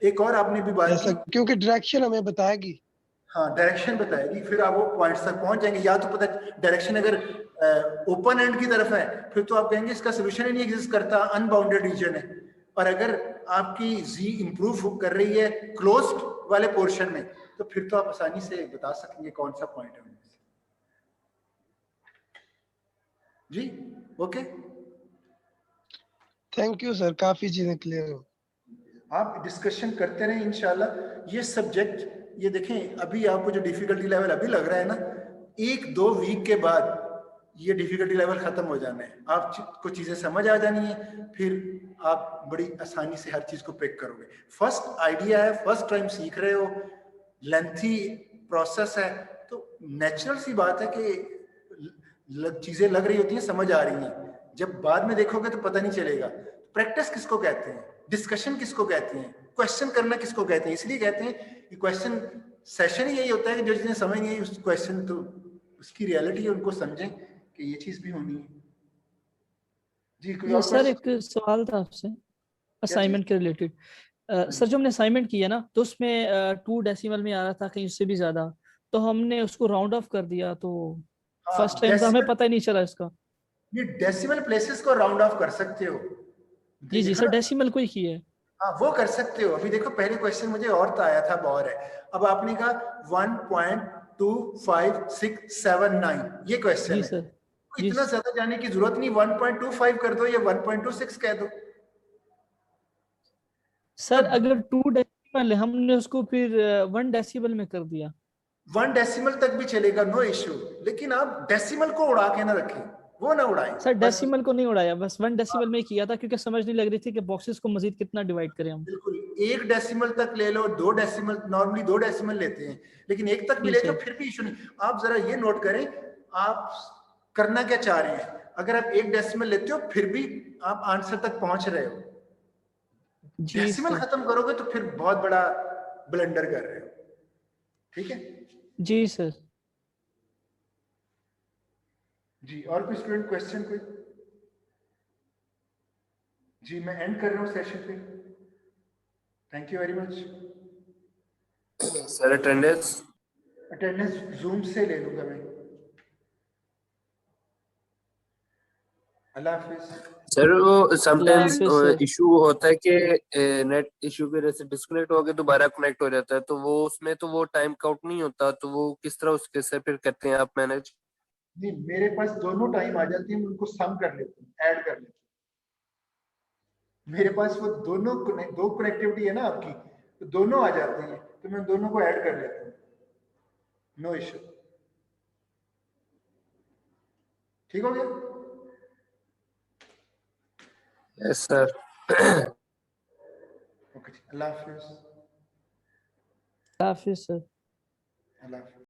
एक और आपने भी बात की, क्योंकि डायरेक्शन हमें बताएगी। हाँ डायरेक्शन बताएगी, फिर आप वो पॉइंट्स तक पहुंच जाएंगे। या तो पता डायरेक्शन अगर ओपन एंड की तरफ है, फिर तो आप कहेंगे इसका सोल्यूशन ही नहीं एग्जिस्ट करता, अनबाउंडेड रीजन है। और अगर आपकी जी इंप्रूव कर रही है क्लोज्ड वाले पोर्शन में, तो फिर तो आप आसानी से बता सकेंगे कौन सा पॉइंट है उनमें से। जी ओके, थैंक यू सर, काफी चीजें क्लियर हो। आप डिस्कशन करते रहें इंशाल्लाह। ये सब्जेक्ट, ये देखें अभी आपको जो डिफिकल्टी लेवल अभी लग रहा है ना, 1-2 वीक के बाद ये डिफिकल्टी लेवल खत्म हो जाना है, आपको चीजें समझ आ जानी है, फिर आप बड़ी आसानी से हर चीज को पिक करोगे। फर्स्ट आइडिया है, फर्स्ट टाइम सीख रहे हो, लेंथी प्रोसेस है, तो नेचुरल सी बात है कि चीजें लग रही होती हैं, समझ आ रही हैं। जब बाद में देखोगे तो पता नहीं चलेगा। प्रैक्टिस किसको कहते हैं, डिस्कशन किसको कहते हैं, क्वेश्चन करना किसको कहते हैं? इसलिए कहते हैं कि क्वेश्चन सेशन ही यही होता है कि जो जिन्हें समझ नहीं आई उस क्वेश्चन, तो उसकी रियलिटी उनको समझें कि ये चीज भी होनी है। जी कोई और सर एक सवाल था आपसे असाइनमेंट के रिलेटेड। सर जो हमने असाइनमेंट किया ना, तो उसमें 2 डेसिमल में आ रहा था, कहीं उससे भी ज्यादा, तो हमने उसको राउंड ऑफ कर दिया, तो फर्स्ट टाइम तो हमें पता ही नहीं चला इसका। ये डेसिमल प्लेसेस को राउंड ऑफ कर सकते हो। जी सर, डेसिमल को ही किया है। हाँ वो कर सकते हो। अभी देखो पहले क्वेश्चन मुझे और आया था, और है, अब आपने कहा 1.25679 ये क्वेश्चन है। इतना ज्यादा जाने की जरूरत नहीं, 1.25 कर दो या 1.26 कह दो। सर अगर 2 डेसिमल डेसिमल है, हमने उसको फिर 1 डेसिबल में कर दिया। 1 डेसिमल तक भी चलेगा, नो इश्यू, लेकिन आप डेसिमल को उड़ा के ना रखें, वो ना उड़ाएं। सर बस डेसिमल को नहीं उड़ाया, बस 1 डेसिबल में ही किया था, क्योंकि समझ नहीं लग रही थी कि बॉक्सेस को मजीद कितना डिवाइड करें हम। बिल्कुल 1 डेसिमल तक ले लो, 2 डेसिमल, नॉर्मली 2 डेसिमल लेते हैं, लेकिन 1 तक भी जी ले जाओ सर। फिर भी इशू नहीं। आप जरा ये नोट करें आप करना क्या चाह रहे हैं। अगर आप 1 डेसिमल लेते हो फिर भी आप आंसर तक पहुंच रहे हो, जी डेसिमल सर। खत्म करोगे तो फिर बहुत बड़ा ब्लंडर कर रहे हो। ठीक है जी सर। जी, और कोई स्टूडेंट क्वेश्चन कोई? जी मैं एंड कर रहा हूँ सेशन पे। Thank you very much. Sir attendance zoom से ले लूंगा मैं। अल्लाह हाफिज। सर वो समटाइम्स हाफिज सर। इशू होता है कि नेट इशू की वजह से डिस्कनेक्ट होकर दोबारा कनेक्ट हो जाता है, तो वो उसमें तो वो टाइम काउंट नहीं होता, तो वो किस तरह उसके से फिर करते हैं आप मैनेज? नहीं मेरे पास दोनों टाइम आ जाती है, मैं उनको सम कर लेता हूँ, ऐड कर लेता हूँ। मेरे पास वो दोनों दो कनेक्टिविटी है ना आपकी, तो दोनों आ जाते हैं, तो मैं दोनों को ऐड कर लेता हूँ, नो इशू। ठीक हो गया? Yes sir. ओके, अल्लाह हाफिज। हाफिज सर। अल्लाह हाफिज।